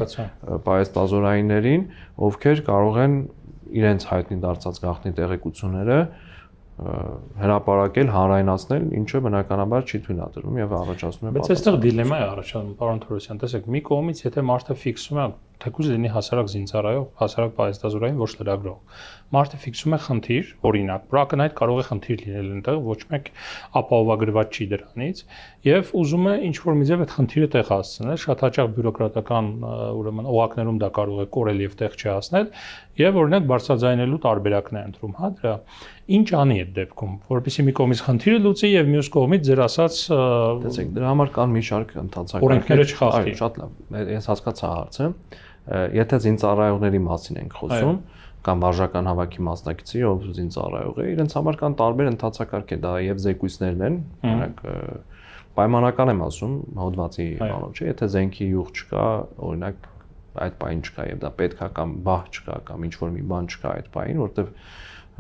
պայեստազորայիններին, ովքեր կարող են իրենց հայտնի դարձած գաղտնի տեղեկությունները հրապարակել, հանրայնացնել, ինչը բնականաբար չի թույլատրվում եւ առաջացնում է։ Բայց այստեղ դիլեմա է առաջանում, պարոն Թորոսյան, տեսեք, մի կողմից եթե մարդը ֆիքսում է, թեկուզ լինի հասարակ զինծառայող, հասարակ պայեստազորային, ոչ լրագրող, մարդը ֆիքսում է խնդիր, օրինակ, բրակնայդ կարող է խնդիր լինել այնտեղ, ոչ մեկ ապահովագրված չի դրանից, եւ ուզում է ինչ-որ մի ձև այդ խնդիրը տեղահասցնել, շատ հաճախ բյուրոկրատական, ուրեմն օղակներում դա կարող է կորել եւ տեղ չհասնել, եւ օրինակ բարձրաձայնելու տարբերակն է ընտրում, հա, դրա ինչ անի այդ դեպքում, որովհետեւ մի կողմից խնդիրը լուծի եւ մյուս կողմից ձեր ասած տեսեք, դրա համար կան մի շարք ընթացակարգեր, օրենքները չխախտի։ Շատ լավ, ես հասկացա հարցը, եթե զինծառայողների մասին ենք խոսում, կամ վարժական հավաքի մասնակիցի, ով զինծառայող է, իրենց համար կան տարբեր ընթացակարգեր, դա եւ զեկույցներն են, օրինակ պայմանական եմ ասում, հոդվածի բանով չէ, եթե զենքի յուղ չկա, օրինակ այդ բան չկա եւ դա պետք է կամ բահ չկա կամ ինչ որ մի բան չկա այդ բանին, որտեվ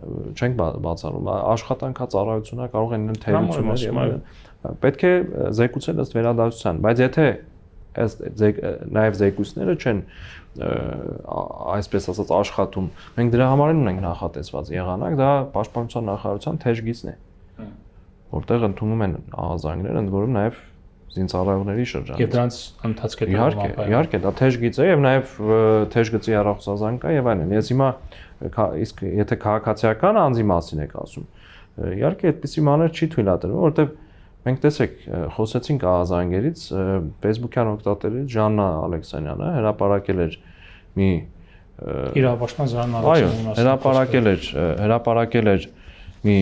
չենք բացառում, աշխատանքա ծառայությունա կարող են լինել թերություններ եւ պետք է զեկուցել ըստ վերադասության, բայց եթե նաեւ զեկույցները չեն այսպես ասած աշխատում, մենք դրա համար ունենք նախատեսված եղանակ, դա պաշտպանության նախարարության թեժգիծն է, որտեղ ընդունում են ահազանգներ, ընդ որում նաեւ զինծառայողների շրջանից։ Եվ դրանց ընթացք է դրվում։ Իհարկե, դա թեժգիծ է եւ նաեւ թեժգծի առողջազանգ կա եւ այլն։ Ես հիմա իսկ եթե քաղաքացիական անձի մասին եք ասում, իհարկե այդպիսի բաներ չի թույլատրվում, որովհետեւ մենք տեսեք, խոսեցինք ահազանգերից, Facebook-յան օգտատերից Ժաննա Ալեքսանյանը հրապարակել էր մի իրավապաշտպան Ժաննա Ալեքսանյանը հրապարակել էր մի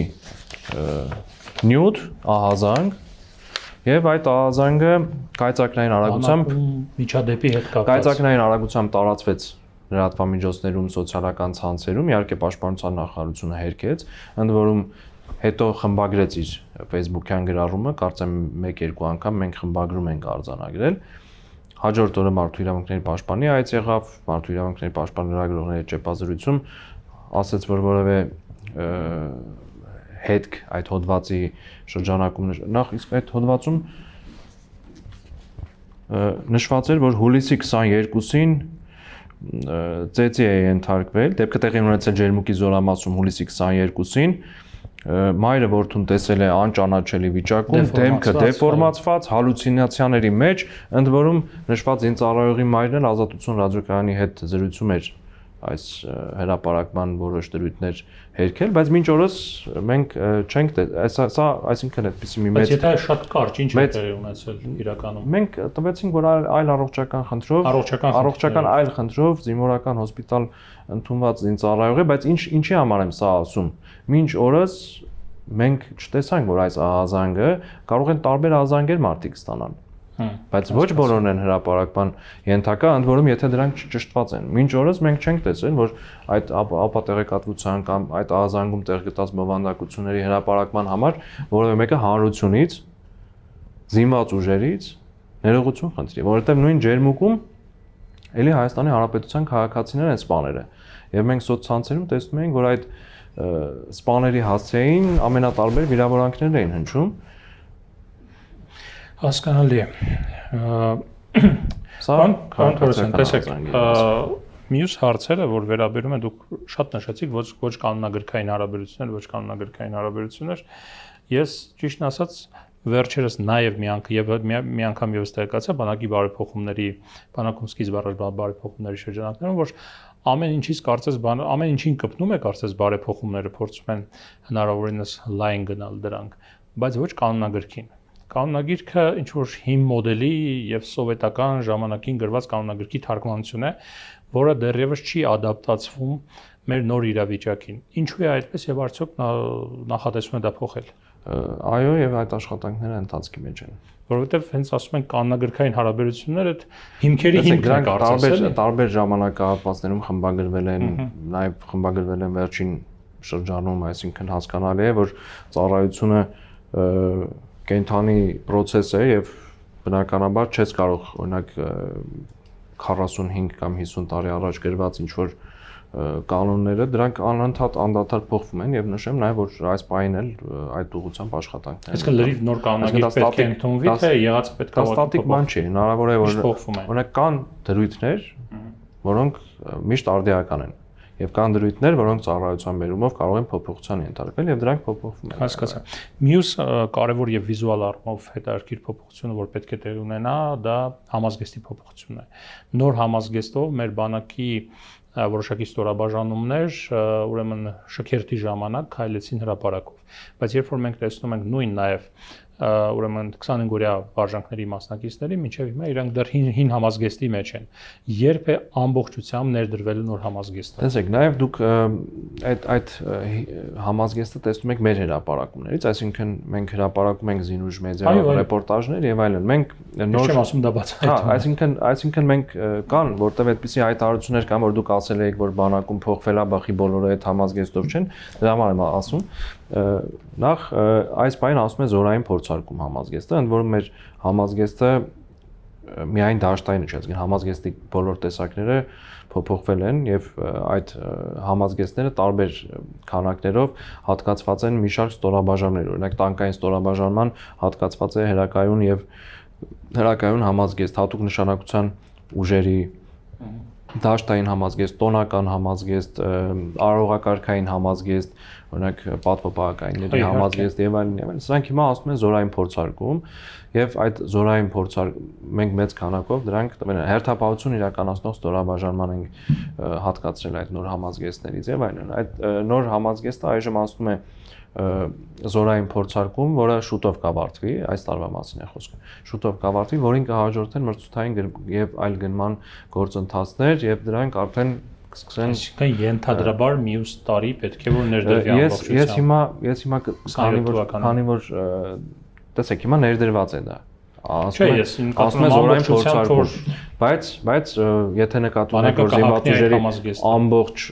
նյութ ահազանգ եւ այդ ահազանգը կայծակնային արագությամբ միջադեպի հետ կապված կայծակնային արագությամբ տարածվեց լրատվամիջոցներում, սոցիալական ցանցերում, իհարկե պաշտպանության նախարարությունը հերքեց, ընդ որում հետո խմբագրեց իր Facebook-յան գրառումը, կարծեմ 1-2 անգամ մենք խմբագրում ենք արձանագրել։ Հաջորդ օրը Մարդու իրավունքների պաշտպանի այց եղավ, Մարդու իրավունքների պաշտպան լրագրողների ճեպազրույցում ասաց, որ որևէ հետք այդ հոդվածի շրջանակում նախ իսկ այդ հոդվածում նշված էր, որ հուլիսի 22-ին ծեծի է ենթարկվել, դեպքը տեղի ունեցել Ջերմուկի զորամասում հուլիսի 22-ին, մայրը որդուն տեսել է անճանաչելի վիճակում, դեմքը դեֆորմացված, հալյուցինացիաների մեջ, ընդ որում նշված զինծառայողի մայրն էլ Ազատություն ռադիոկայանի հետ զրույցում էր այս հրապարակման որոշ դրույթներ հերքել, բայց մինչ օրս մենք չենք սա այսինքն այդպեսի մի մեծ բայց եթե շատ կարճ ինչ է տեղի ունեցել իրականում մենք տվեցինք որ այլ առողջական խնդրով այլ խնդրով զինվորական հոսպիտալ ընդունված զինծառայող է, բայց ինչի համար եմ սա ասում, մինչ օրս մենք չտեսանք որ այս ահազանգը կարող են տարբեր ահազանգեր մարդիկ ստանան, բայց ոչ բոլորն են հրապարակման ենթակա, ընդ որում եթե դրանք ճշտված են։ Մինչ օրս մենք չենք տեսել, որ այդ ապատեղեկատվության կամ այդ ահազանգում տեղ գտած բովանդակությունների հրապարակման համար որևէ մեկը հանրությունից, զինված ուժերից ներողություն խնդրի, որովհետև նույն Ջերմուկում էլի Հայաստանի Հանրապետության քաղաքացիներ են սպաները, եւ մենք սոցցանցերում տեսնում ենք, որ այդ սպաների հասցեին ամենատարբեր վիրավորանքներ էին հնչում։ Հասկանալի է։ Պարոն Թորոսյան, տեսեք, մյուս հարցերը, որ վերաբերում են դուք շատ նշեցիք, ոչ կանոնագրքային հարաբերություններ, ոչ կանոնագրքային հարաբերություններ, ես ճիշտն ասած վերջերս նաև մի անգամ եւս տեղեկացա բանակի բարեփոխումների, բանակում սկիզբ առած բարեփոխումների շրջանակներում, որ ամեն ինչից կարծես ամեն ինչին կպնում է կարծես բարեփոխումները, փորձում են հնարավորինս լայն գնալ դրանք, բայց ոչ կանոնագրքին։ Կանոնագիրքը ինչ որ հիմ մոդելի եւ սովետական ժամանակին գրված կանոնագրքի թարգմանություն է, որը դեռևս չի ադապտացվում մեր նոր իրավիճակին։ Ինչու է այդպես եւ արդյոք նախատեսվում է դա փոխել։ Այո, եւ այդ աշխատանքները ընթացքի մեջ են։ Որովհետեւ հենց ասում են կանոնագրքային հարաբերությունները այդ հիմքերի հիմքն է կարծես տարբեր ժամանակահատվածներում խմբագրվել են, նաեւ խմբագրվել են վերջին շրջանում, այսինքն հասկանալի է, որ ծառայությունը կենթանի process է եւ բնականաբար չես կարող օրինակ 45 կամ 50 տարի առաջ գրված ինչ որ կանոնները դրանք անընդհատ անդադար փոխվում են եւ նշեմ նաեւ որ այս պահին էլ այդ ուղղությամբ աշխատանքներ են։ Այսինքն լրիվ նոր կանոնագիր պետք է ընդունվի, թե եղածը պետք է ստատիկ բան չի, հնարավոր է որ օրինակ կան դրույթներ, որոնք միշտ արդիական են եւ կան դրույթներ, որոնք ծառայության բերումով կարող են փոփոխության ենթարկվել եւ դրանք փոփոխվում են։ Հասկացա։ Մյուս կարևոր եւ վիզուալ առումով հետաքրքիր փոփոխությունը, որ պետք է տեղի ունենա, դա համազգեստի փոփոխությունն է։ Նոր համազգեստով մեր բանակի որոշակի ստորաբաժանումներ ուրեմն շքերթի ժամանակ քայլեցին հրապարակով, բայց երբ որ մենք տեսնում ենք նույն նաև ուրեմն 25-օրյա վարժանքների մասնակիցների մինչև հիմա իրանք դեռ հին համազգեստի մեջ են, երբ է ամբողջությամբ ներդրվելու նոր համազգեստը։ Տեսեք, նաև դուք այդ համազգեստը տեսնում եք մեր հրապարակումներից, այսինքն մենք հրապարակում ենք Զինուժ մեդիա ռեպորտաժներ եւ այլն։ Մենք նոր չեմ ասում դա բացահայտում։ այսինքն մենք կան, որտեղ այդպիսի հայտարարություններ կան, որ դուք ասել եք, որ բանակում փոխվել է, բախի բոլորը այդ համազգեստով չեն, դրա համար եմ ասում։ Նախ այս բանը ասում է զորային փորձարկում համազգեստը, ընդ որում մեր համազգեստը միայն դաշտային չէ, այսինքն համազգեստի բոլոր տեսակները փոփոխվել են եւ այդ համազգեստները տարբեր քանակներով հատկացված են մի շարք ստորաբաժանումներ, օրինակ տանկային ստորաբաժանման հատկացված է հերակայուն եւ հերակայուն համազգեստ, հատուկ նշանակության ուժերի դաշտային համազգեստ, տոնական համազգեստ, արարողակարգային համազգեստ, օրինակ պատվապահակայինների համազգեստ եւ այլն եւ այլն։ Սրանք հիմա ասում են զորային փորձարկում եւ այդ զորային փորձարկում մենք մեծ քանակով դրանք հերթապահություն իրականացնող ստորաբաժանման ենք հատկացրել այդ նոր համազգեստներից եւ այլն։ Այդ նոր համազգեստը այժմ ասում է զորային փորձարկում, որը շուտով կավարտվի, այս տարվա մասին է խոսքը։ Շուտով կավարտվի, որին կհաջորդեն մրցութային եւ այլ գնման գործընթացներ եւ դրանք արդեն կսկսեն ենթադրաբար մյուս տարի պետք է որ ներդրվի ամբողջությամբ։ Ես հիմա քանի որ տեսեք, հիմա ներդրված է դա։ Ասում է զորային փորձարկում, բայց եթե նկատում եք որ զինվորների ամբողջ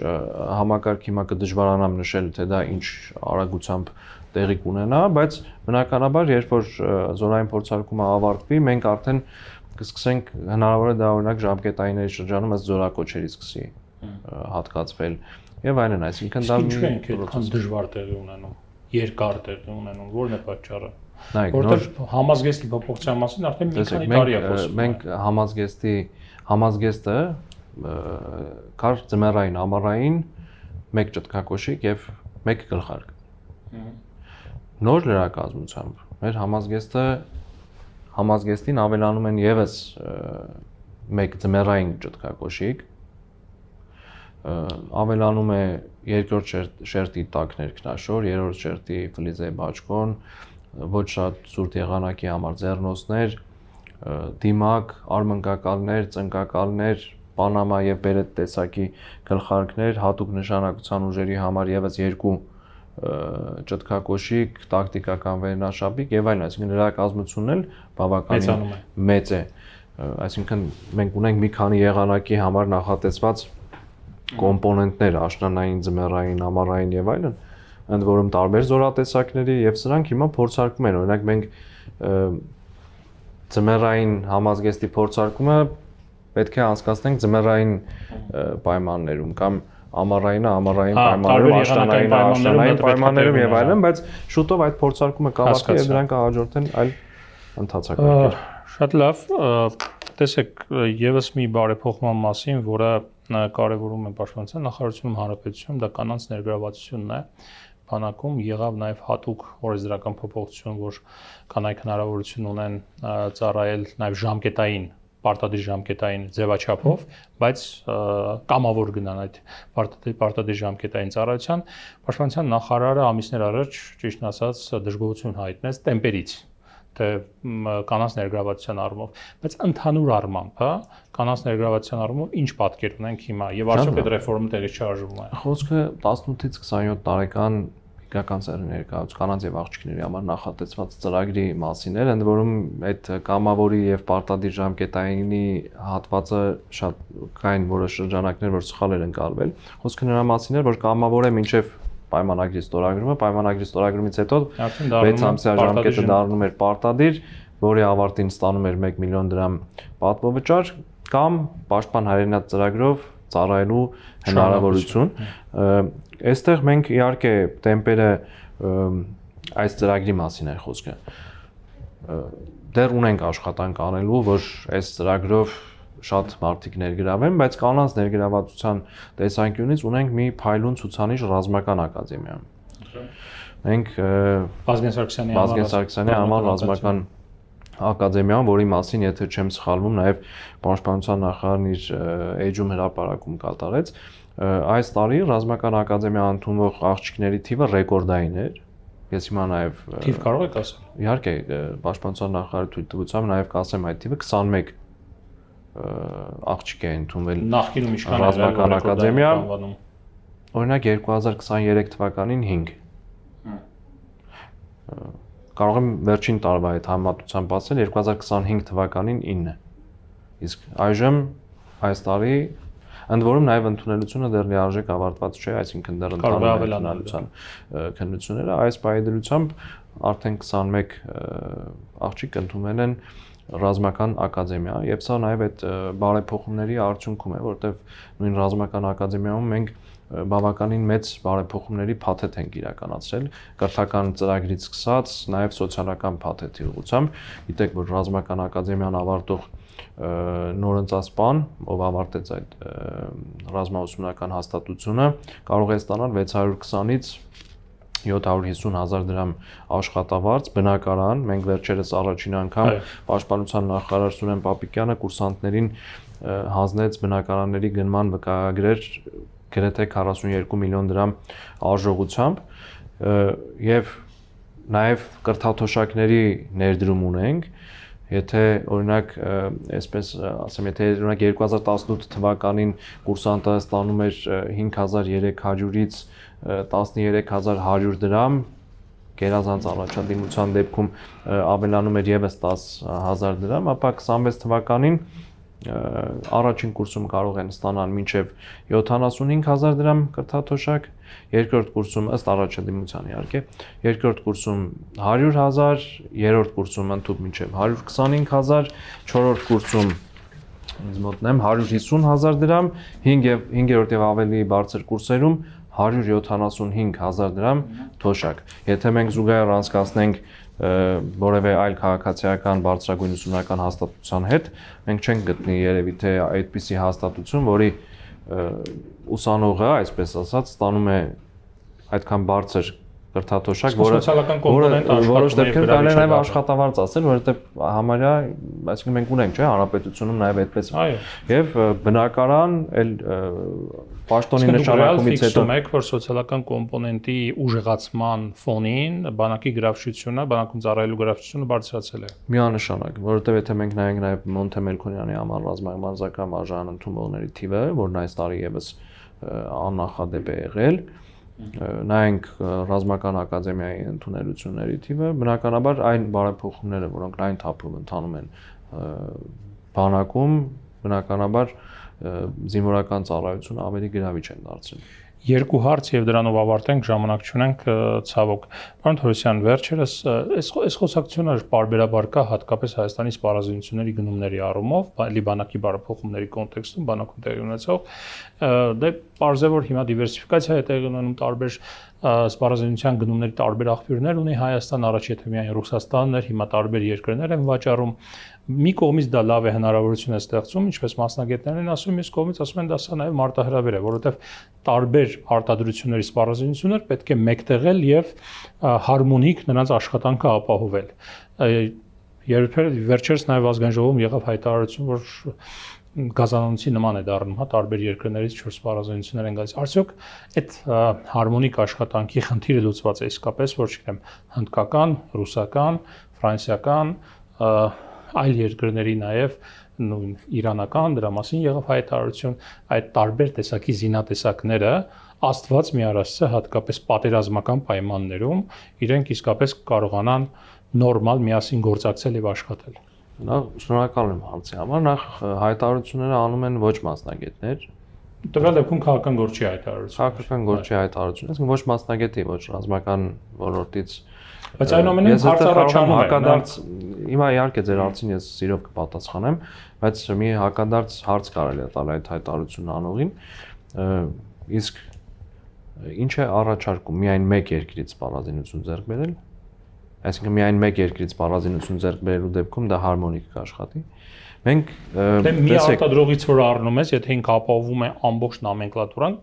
համակարգ հիմա կդժվարանամ նշել թե դա ինչ արագությամբ տեղի կունենա, բայց բնականաբար երբ որ զորային փորձարկումը ավարտվի, մենք արդեն կսկսենք հնարավոր է դա օրինակ ժամկետայինների շրջանում ըստ զորակոչերի սկսի հատկացվել եւ այլն, այսինքն դա ինչու է այդքան դժվար տեղի ունենում, երկար տեղի ունենում, ո՞րն է պատճառը։ Որտեղ համազգեստի փոփոխության մասին արդեն մի քանի տարի է խոսվում։ Մենք համազգեստը կար ձմեռային, ամառային, մեկ ճտկակոշիկ եւ մեկ գլխարկ։ Նոր լրակազմությամբ մեր համազգեստին ավելանում են եւս մեկ ձմեռային ճտկակոշիկ, ավելանում է երկրորդ շերտի տաք ներքնաշոր, երրորդ շերտի ֆլիզե բաճկոն, ոչ շատ ցուրտ եղանակի համար ձեռնոցներ, դիմակ, արմնկակալներ, ծնկակալներ, պանամա եւ բերետ տեսակի գլխարկներ, հատուկ նշանակության ուժերի համար եւս երկու ճտկակոշիկ, տակտիկական վերնաշապիկ եւ այլն, այսինքն լրակազմությունն էլ բավականին մեծ է։ Այսինքն մենք ունենք մի քանի եղանակի համար նախատեսված կոմպոնենտներ, աշնանային, ձմեռային, ամառային եւ այլն, ընդ որում տարբեր զորատեսակների եւ սրանք հիմա փորձարկում են, օրինակ մենք ձմեռային համազգեստի փորձարկումը պետք է անցկացնենք ձմեռային պայմաններում կամ ամառայինը ամառային պայմաններում, աշնանային պայմաններում եւ այլն, բայց շուտով այդ փորձարկումը կավարտվի եւ դրանք կհաջորդեն այլ ընթացակարգեր։ Շատ լավ, տեսեք, եւս մի բարեփոխման մասին, որը կարևորում է Պաշտպանության նախարարությունում, հանրապետությունում, դա կանանց ներգրավվածությունն է։ Բանակում եղավ նաև հատուկ օրենսդրական փոփոխություն, որ կանայք հնարավորություն ունեն ծառայել նաև ժամկետային, պարտադիր ժամկետային ձևաչափով, բայց կամավոր գնան այդ պարտադիր ժամկետային ծառայության։ Պաշտպանության նախարարը ամիսներ առաջ, ճիշտն ասած, դժգոհություն հայտնեց տեմպերից։ թե կանանց ներգրավվածության առումով, բայց ընդհանուր առմամբ, հա, կանանց ներգրավվածության առումով ինչ պատկեր ունենք հիմա եւ արդյոք այդ ռեֆորմը տեղի չարժվում է։ Խոսքը 18-ից 27 տարեկան Գիտական ծրագրի ներկայացուցիչ կանանց եւ աղջիկների համար նախատեսված ծրագրի մասին էր, ընդ որում այդ կամավորի եւ պարտադիր ժամկետայինի հատվածը շատ կային որոշ շրջանակներ, որ սխալ էր ընկալվել։ Խոսքը նրա մասին էր, որ կամավորը մինչեւ պայմանագրի ստորագրումը, պայմանագրի ստորագրումից հետո 6 ամսյա ժամկետը դառնում էր պարտադիր, որի ավարտին ստանում էր 1 միլիոն դրամ պատվովճար կամ պաշտպան հայրենիաց ծրագրով ծառայելու հնարավորություն։ Այստեղ մենք իհարկե տեմպերը այս ծրագրի մասին է խոսքը։ Դեռ ունենք աշխատանք անելու, որ այս ծրագրով շատ մարդիկ ներգրավեն, բայց կանանց ներգրավվածության տեսանկյունից ունենք մի փայլուն ցուցանիշ ռազմական ակադեմիայում։ Մենք Վազգեն Սարգսյանի համար ռազմական ակադեմիան, որի մասին, եթե չեմ սխալվում, նաև Պաշտպանության նախարարն իր էջում հրապարակում կատարեց, այս տարի ռազմական ակադեմիա ընդունվող աղջիկների թիվը ռեկորդային էր։ Ես հիմա նաև թիվ կարող եք ասել։ Իհարկե, Պաշտպանության նախարարի թույլտվությամբ նաև կասեմ այդ թիվը 21 աղջիկ է ընդունվել նախկինում ինչքան ռազմական ակադեմիա։ Օրինակ 2023 թվականին 5 կարող եմ վերջին տարվա այդ համատությամբ ասել 2025 թվականին 9։ Իսկ այժմ այս տարի ընդ որում նաև ընդունելությունը դեռ լիարժեք ավարտված չէ, այսինքն դեռ ընդհանրության քննությունները այս պայմանությամբ արդեն 21 աղջիկ ընդունվել են ռազմական ակադեմիա, եւ սա նաև այդ բարեփոխումների արդյունքում է, որտեղ նույն ռազմական ակադեմիայում մենք բավականին մեծ բարեփոխումների փաթեթ ենք իրականացրել, կրթական ծրագրից սկսած, նաև սոցիալական փաթեթի ուղղությամբ։ Գիտեք, որ ռազմական ակադեմիան ավարտող նորընծասպան, ով ավարտեց այդ ռազմաուսումնական հաստատությունը, կարող է ստանալ 620-ից 750,000 դրամ աշխատավարձ, բնակարան։ Մենք վերջերս առաջին անգամ Պաշտպանության նախարար Սուրեն Պապիկյանը կուրսանտներին հանձնեց բնակարանների գնման վկայագրեր գրեթե 42 միլիոն դրամ արժողությամբ եւ նաեւ կրթաթոշակների ներդրում ունենք։ Եթե օրինակ այսպես ասեմ, եթե օրինակ 2018 թվականին կուրսանտը ստանում էր 5300-ից 13100 դրամ, գերազանց առաջադիմության դեպքում ավելանում էր եւս 10000 դրամ, ապա 26 թվականին առաջին կուրսում կարող են ստանալ մինչև 75000 դրամ կրթաթոշակ, երկրորդ կուրսում ըստ առաջադիմության իհարկե, երկրորդ կուրսում 100,000, երրորդ կուրսում ընդհանուր մինչև 125,000, չորրորդ կուրսում ինձ մոտնեմ 150,000 դրամ, 5-րդ եւ ավելի բարձր կուրսերում 175,000 դրամ թոշակ։ Եթե մենք զուգահեռ անցկացնենք որևէ այլ քաղաքացիական բարձրագույն ուսումնական հաստատության հետ, մենք չենք գտնի երևի թե այդպիսի հաստատություն, որի ուսանողը, այսպես ասած, ստանում է այդքան բարձր կրթաթոշակ, որը որոշ դեպքերում կարելի է նաև աշխատավարձ ասել, որովհետև համարյա, այսինքն մենք ունենք, չէ, հանրապետությունում նաև այդպես։ Եվ բնակարան, այլ պաշտոնի նշանակումից հետո մեկ որ սոցիալական կոմպոնենտի ուժեղացման ֆոնին բանակի գրավչությունը, բանակում ծառայելու գրավչությունը բարձրացել է։ Միանշանակ, որովհետև եթե մենք նայենք նաև Մոնթե Մելքոնյանի համար ռազմական արժան ընդունողների թիվը, որն այս տարի եւս աննախադեպ է եղել, նայենք ռազմական ակադեմիայի ընդունելությունների թիվը, բնականաբար այն բարեփոխումները, որոնք լայն թափով ընթանում են բանակում, բնականաբար զինվորական ծառայությունը ավելի գրավիչ են դարձրել։ Երկու հարց եւ դրանով ավարտենք, ժամանակ չունենք ցավոք։ Պարոն Թորոսյան, վերջերս այս խոսակցությունը պարբերաբար կա հատկապես Հայաստանի սպառազինությունների գնումների առումով, Լիբանակի բարեփոխումների կոնտեքստում, բանակում տեղի ունեցող, դե պարզ է որ հիմա դիվերսիֆիկացիա է տեղի ունենում տարբեր սպառազինության գնումների տարբեր աղբյուրներ ունի Հայաստան, առաջ եթե միայն Ռուսաստանն էր, հիմա տարբեր երկրներ են վաճառում։ Մի կողմից դա լավ է, հնարավորություն է ստեղծում, ինչպես մասնագետներն են ասում, մյուս կողմից ասում են դա սա նաև մարտահրավեր է, որովհետև տարբեր արտադրությունների սպառազինություններ պետք է մեկտեղել եւ հարմոնիկ նրանց աշխատանքը ապահովել։ Վերջերս նաև ազգային ժողովում եղավ հայտարարություն, որ գազանոցի նման է դառնում, հա, տարբեր երկրներից 4 սպառազինություններ են գալիս։ Արդյոք այդ հարմոնիկ աշխատանքի խնդիրը լուծված է իսկապես, որ չգիտեմ, հնդկական, ռուսական, ֆրանսիական, այլ երկրների նաև նույն իրանական, դրա մասին եղավ հայտարարություն, այդ տարբեր տեսակի զինատեսակները Աստված մի արածը հատկապես պատերազմական պայմաններում իրենք իսկապես կարողանան նորմալ միասին գործակցել եւ աշխատել։ Նախ շնորհակալ եմ հարցի համար, նախ հայտարարությունները անում են ոչ մասնագետներ։ Տվյալ դեպքում քաղաքական գործի հայտարարություն։ Քաղաքական գործի հայտարարություն, այսինքն ոչ մասնագետի, ոչ ռազմական ոլորտից։ Բայց այնուամենայնիվ հարց առաջանում է հակադարձ, հիմա իհարկե ձեր հարցին ես սիրով կպատասխանեմ, բայց մի հակադարձ հարց կարելի է տալ այդ հայտարարությունն անողին, իսկ ինչ է առաջարկում միայն մեկ երկրից սպառազինություն ձեռք բերել, այսինքն միայն մեկ երկրից սպառազինություն ձեռք բերելու դեպքում դա հարմոնիկ կաշխատի։ Մենք մի արտադրողից որ առնում ես, եթե ինքը ապահովում է ամբողջ նոմենկլատուրան,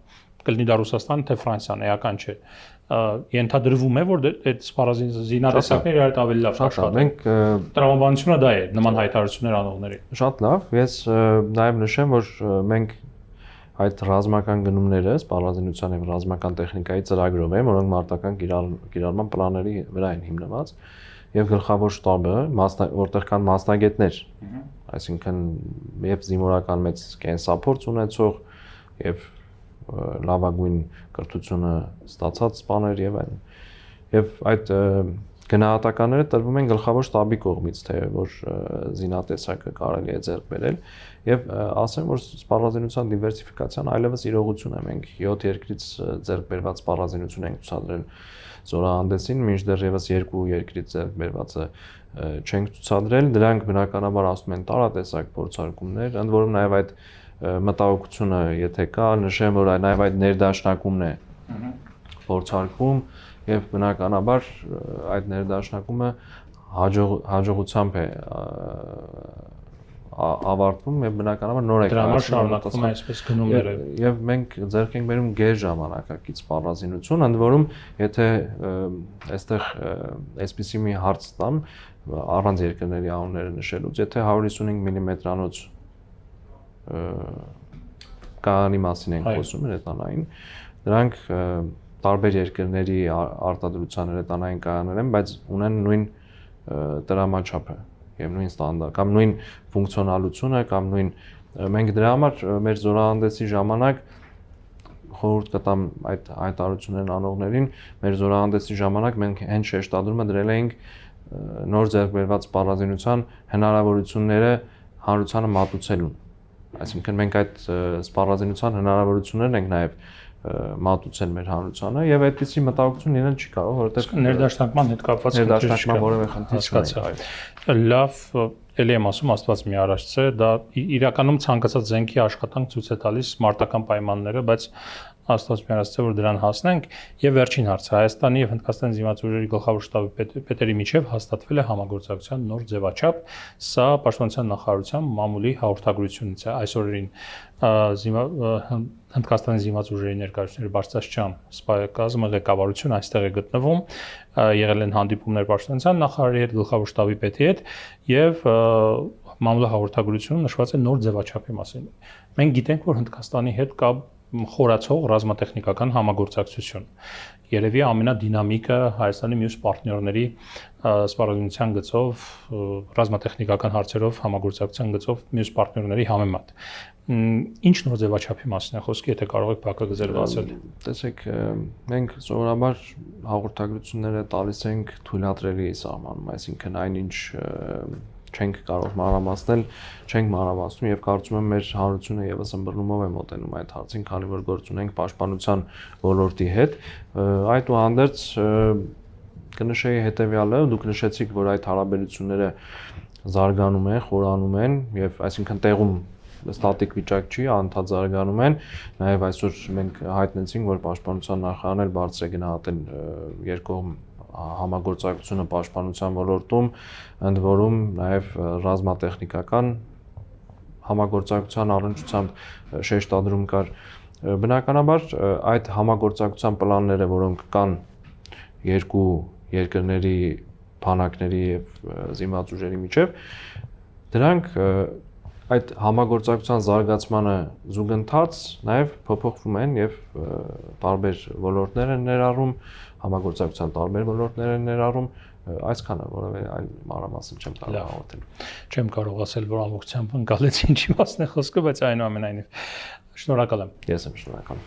կլինի դա Ռուսաստանը թե Ֆրանսիան, էական չէ։ Ենթադրվում է, որ այդ զինատեսակները իրար ավելի լավ աշխատեն։ Մենք տրամաբանությունը դա է նման հայտարարություններ անողների։ Շատ լավ, ես նաև նշեմ, որ մենք այդ ռազմական գնումները սպառազինության եւ ռազմական տեխնիկայի ծրագրով են, որոնք մարտական կիրառման պլանների վրա են հիմնված, եւ գլխավոր շտաբը, որտեղ կան մասնագետներ, այսինքն եւ զինվորական մեծ կենսափորձ ունեցող եւ լավագույն կրթությունը ստացած սպաներ եւ այլն։ Եվ այդ գնահատականները տրվում են գլխավոր շտաբի կողմից, թե որ զինատեսակը կարելի է ձեռք բերել եւ ասեմ, որ սպառազինության դիվերսիֆիկացիան այլևս իրողություն է։ Մենք 7 երկրից ձեռք բերված սպառազինություն ենք ցուցադրել զորահանդեսին, մինչդեռ եւս 2 երկրից ձեռք բերվածը չենք ցուցադրել։ Դրանք բնականաբար ասում են տարատեսակ փորձարկումներ, ընդ որում նաեւ այդ մտահոգությունը, եթե կա, նշեմ, որ նաեւ այդ ներդաշնակումն է փորձարկում եւ բնականաբար այդ ներդաշնակումը հաջողությամբ է ավարտվում եւ բնականաբար նոր է դրա համար շարունակվում է այսպես գնումները եւ մենք ձեռք ենք բերում գեր ժամանակակից սպառազինություն, ընդ որում եթե այստեղ այսպիսի մի հարց տամ առանց երկրների անունները նշելուց, եթե 155 մմ-անոց կայանի մասին ենք խոսում հրետանային, դրանք տարբեր երկրների արտադրության հրետանային կայաններ են, բայց ունեն նույն տրամաչափը եւ նույն ստանդարտ կամ նույն ֆունկցիոնալությունը կամ նույն մենք դրա համար մեր զորահանդեսի ժամանակ խորհուրդ կտամ այդ հայտարարություններն անողներին մեր զորահանդեսի ժամանակ մենք հենց շեշտադրումը դրել էինք նոր ձեռք բերված սպառազինության հնարավորությունները հանրությանը մատուցելուն, այսինքն մենք այդ սպառազինության հնարավորություններն ենք նաեւ մատուցել մեր հանրությանը եւ այդպիսի մտահոգություն լինել չի կարող, որովհետեւ ներդաշնակման հետ կապված ներդաշնակման որևէ խնդիր չկա։ Լավ, ելի եմ ասում, Աստված մի արարչցե, դա իրականում ցանկացած զենքի աշխատանք ցույց է տալիս մարտական պայմանները, բայց Աստված մի արարչցե, որ դրան հասնենք։ Եվ վերջին հարցը, Հայաստանի եւ Հնդկաստանի զինված ուժերի գլխավոր շտաբի պետերի միջև հաստատվել է համագործակցության նոր ձևաչափ, սա Պաշտպանության նախարարության մամուլի հաղորդագրությունից է այսօրին Հնդկաստանի զինված ուժերի ներկայացուցիչ Բարսասչյան սպայակազմը ղեկավարություն այստեղ է գտնվում, եղել են հանդիպումներ Պաշտպանության նախարարի հետ, գլխավոր շտաբի պետի հետ եւ մամուլի հաղորդագրությունում նշված է նոր ձևաչափի մասին։ Մենք գիտենք, որ Հնդկաստանի հետ կա խորացող ռազմատեխնիկական համագործակցություն։ Երևի ամենադինամիկը Հայաստանի մյուս պարտներների սպառազինության գծով ռազմատեխնիկական հարցերով համագործակցության գծով մյուս պարտներների համեմատ։ Ինչ նոր ձևաչափի մասին է խոսքը, եթե կարող եք բակագծեր բացել։ Տեսեք, մենք սովորաբար հաղորդագրությունները տալիս ենք թույլատրելի սահմանում, այսինքն այնինչ չենք կարող մանրամասնել, չենք մանրամասնում եւ կարծում եմ մեր հանրությունը եւս ըմբռնումով է մոտենում այդ հարցին, քանի որ գործ ունենք պաշտպանության ոլորտի հետ։ Այդուհանդերձ կնշեի հետեւյալը, դուք նշեցիք, որ այդ հարաբերությունները զարգանում են, խորանում են եւ այսինքն տեղում ստատիկ վիճակ չի, անդադ զարգանում են, նաեւ այսօր մենք հայտնեցինք, որ պաշտպանության նախարարն էլ բարձր է գնահատել երկկողմ համագործակցությունը պաշտպանության ոլորտում, ընդ որում նաև ռազմատեխնիկական համագործակցության առնչությամբ շեշտադրում կար։ Բնականաբար այդ համագործակցության պլանները, որոնք կան երկու երկրների բանակների եւ զինված ուժերի միջև, դրանք այդ համագործակցության զարգացմանը զուգընթաց նաև փոփոխվում են եւ տարբեր ոլորտներ են ներառում, համագործակցության տարբեր ոլորտներ են ներառում, այսքանը որովե այլ մանրամասն չեմ կարող հաղորդել։ Չեմ կարող ասել, որ ամբողջությամբ ընկալեց ինչի մասն է խոսքը, բայց այնուամենայնիվ շնորհակալ եմ։ Ես եմ շնորհակալ։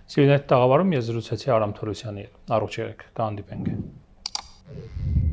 Սիրելի տաղավարում ես զրուցեցի Արամ Թորոսյանի հետ։ Առողջ եղեք, կհանդիպենք։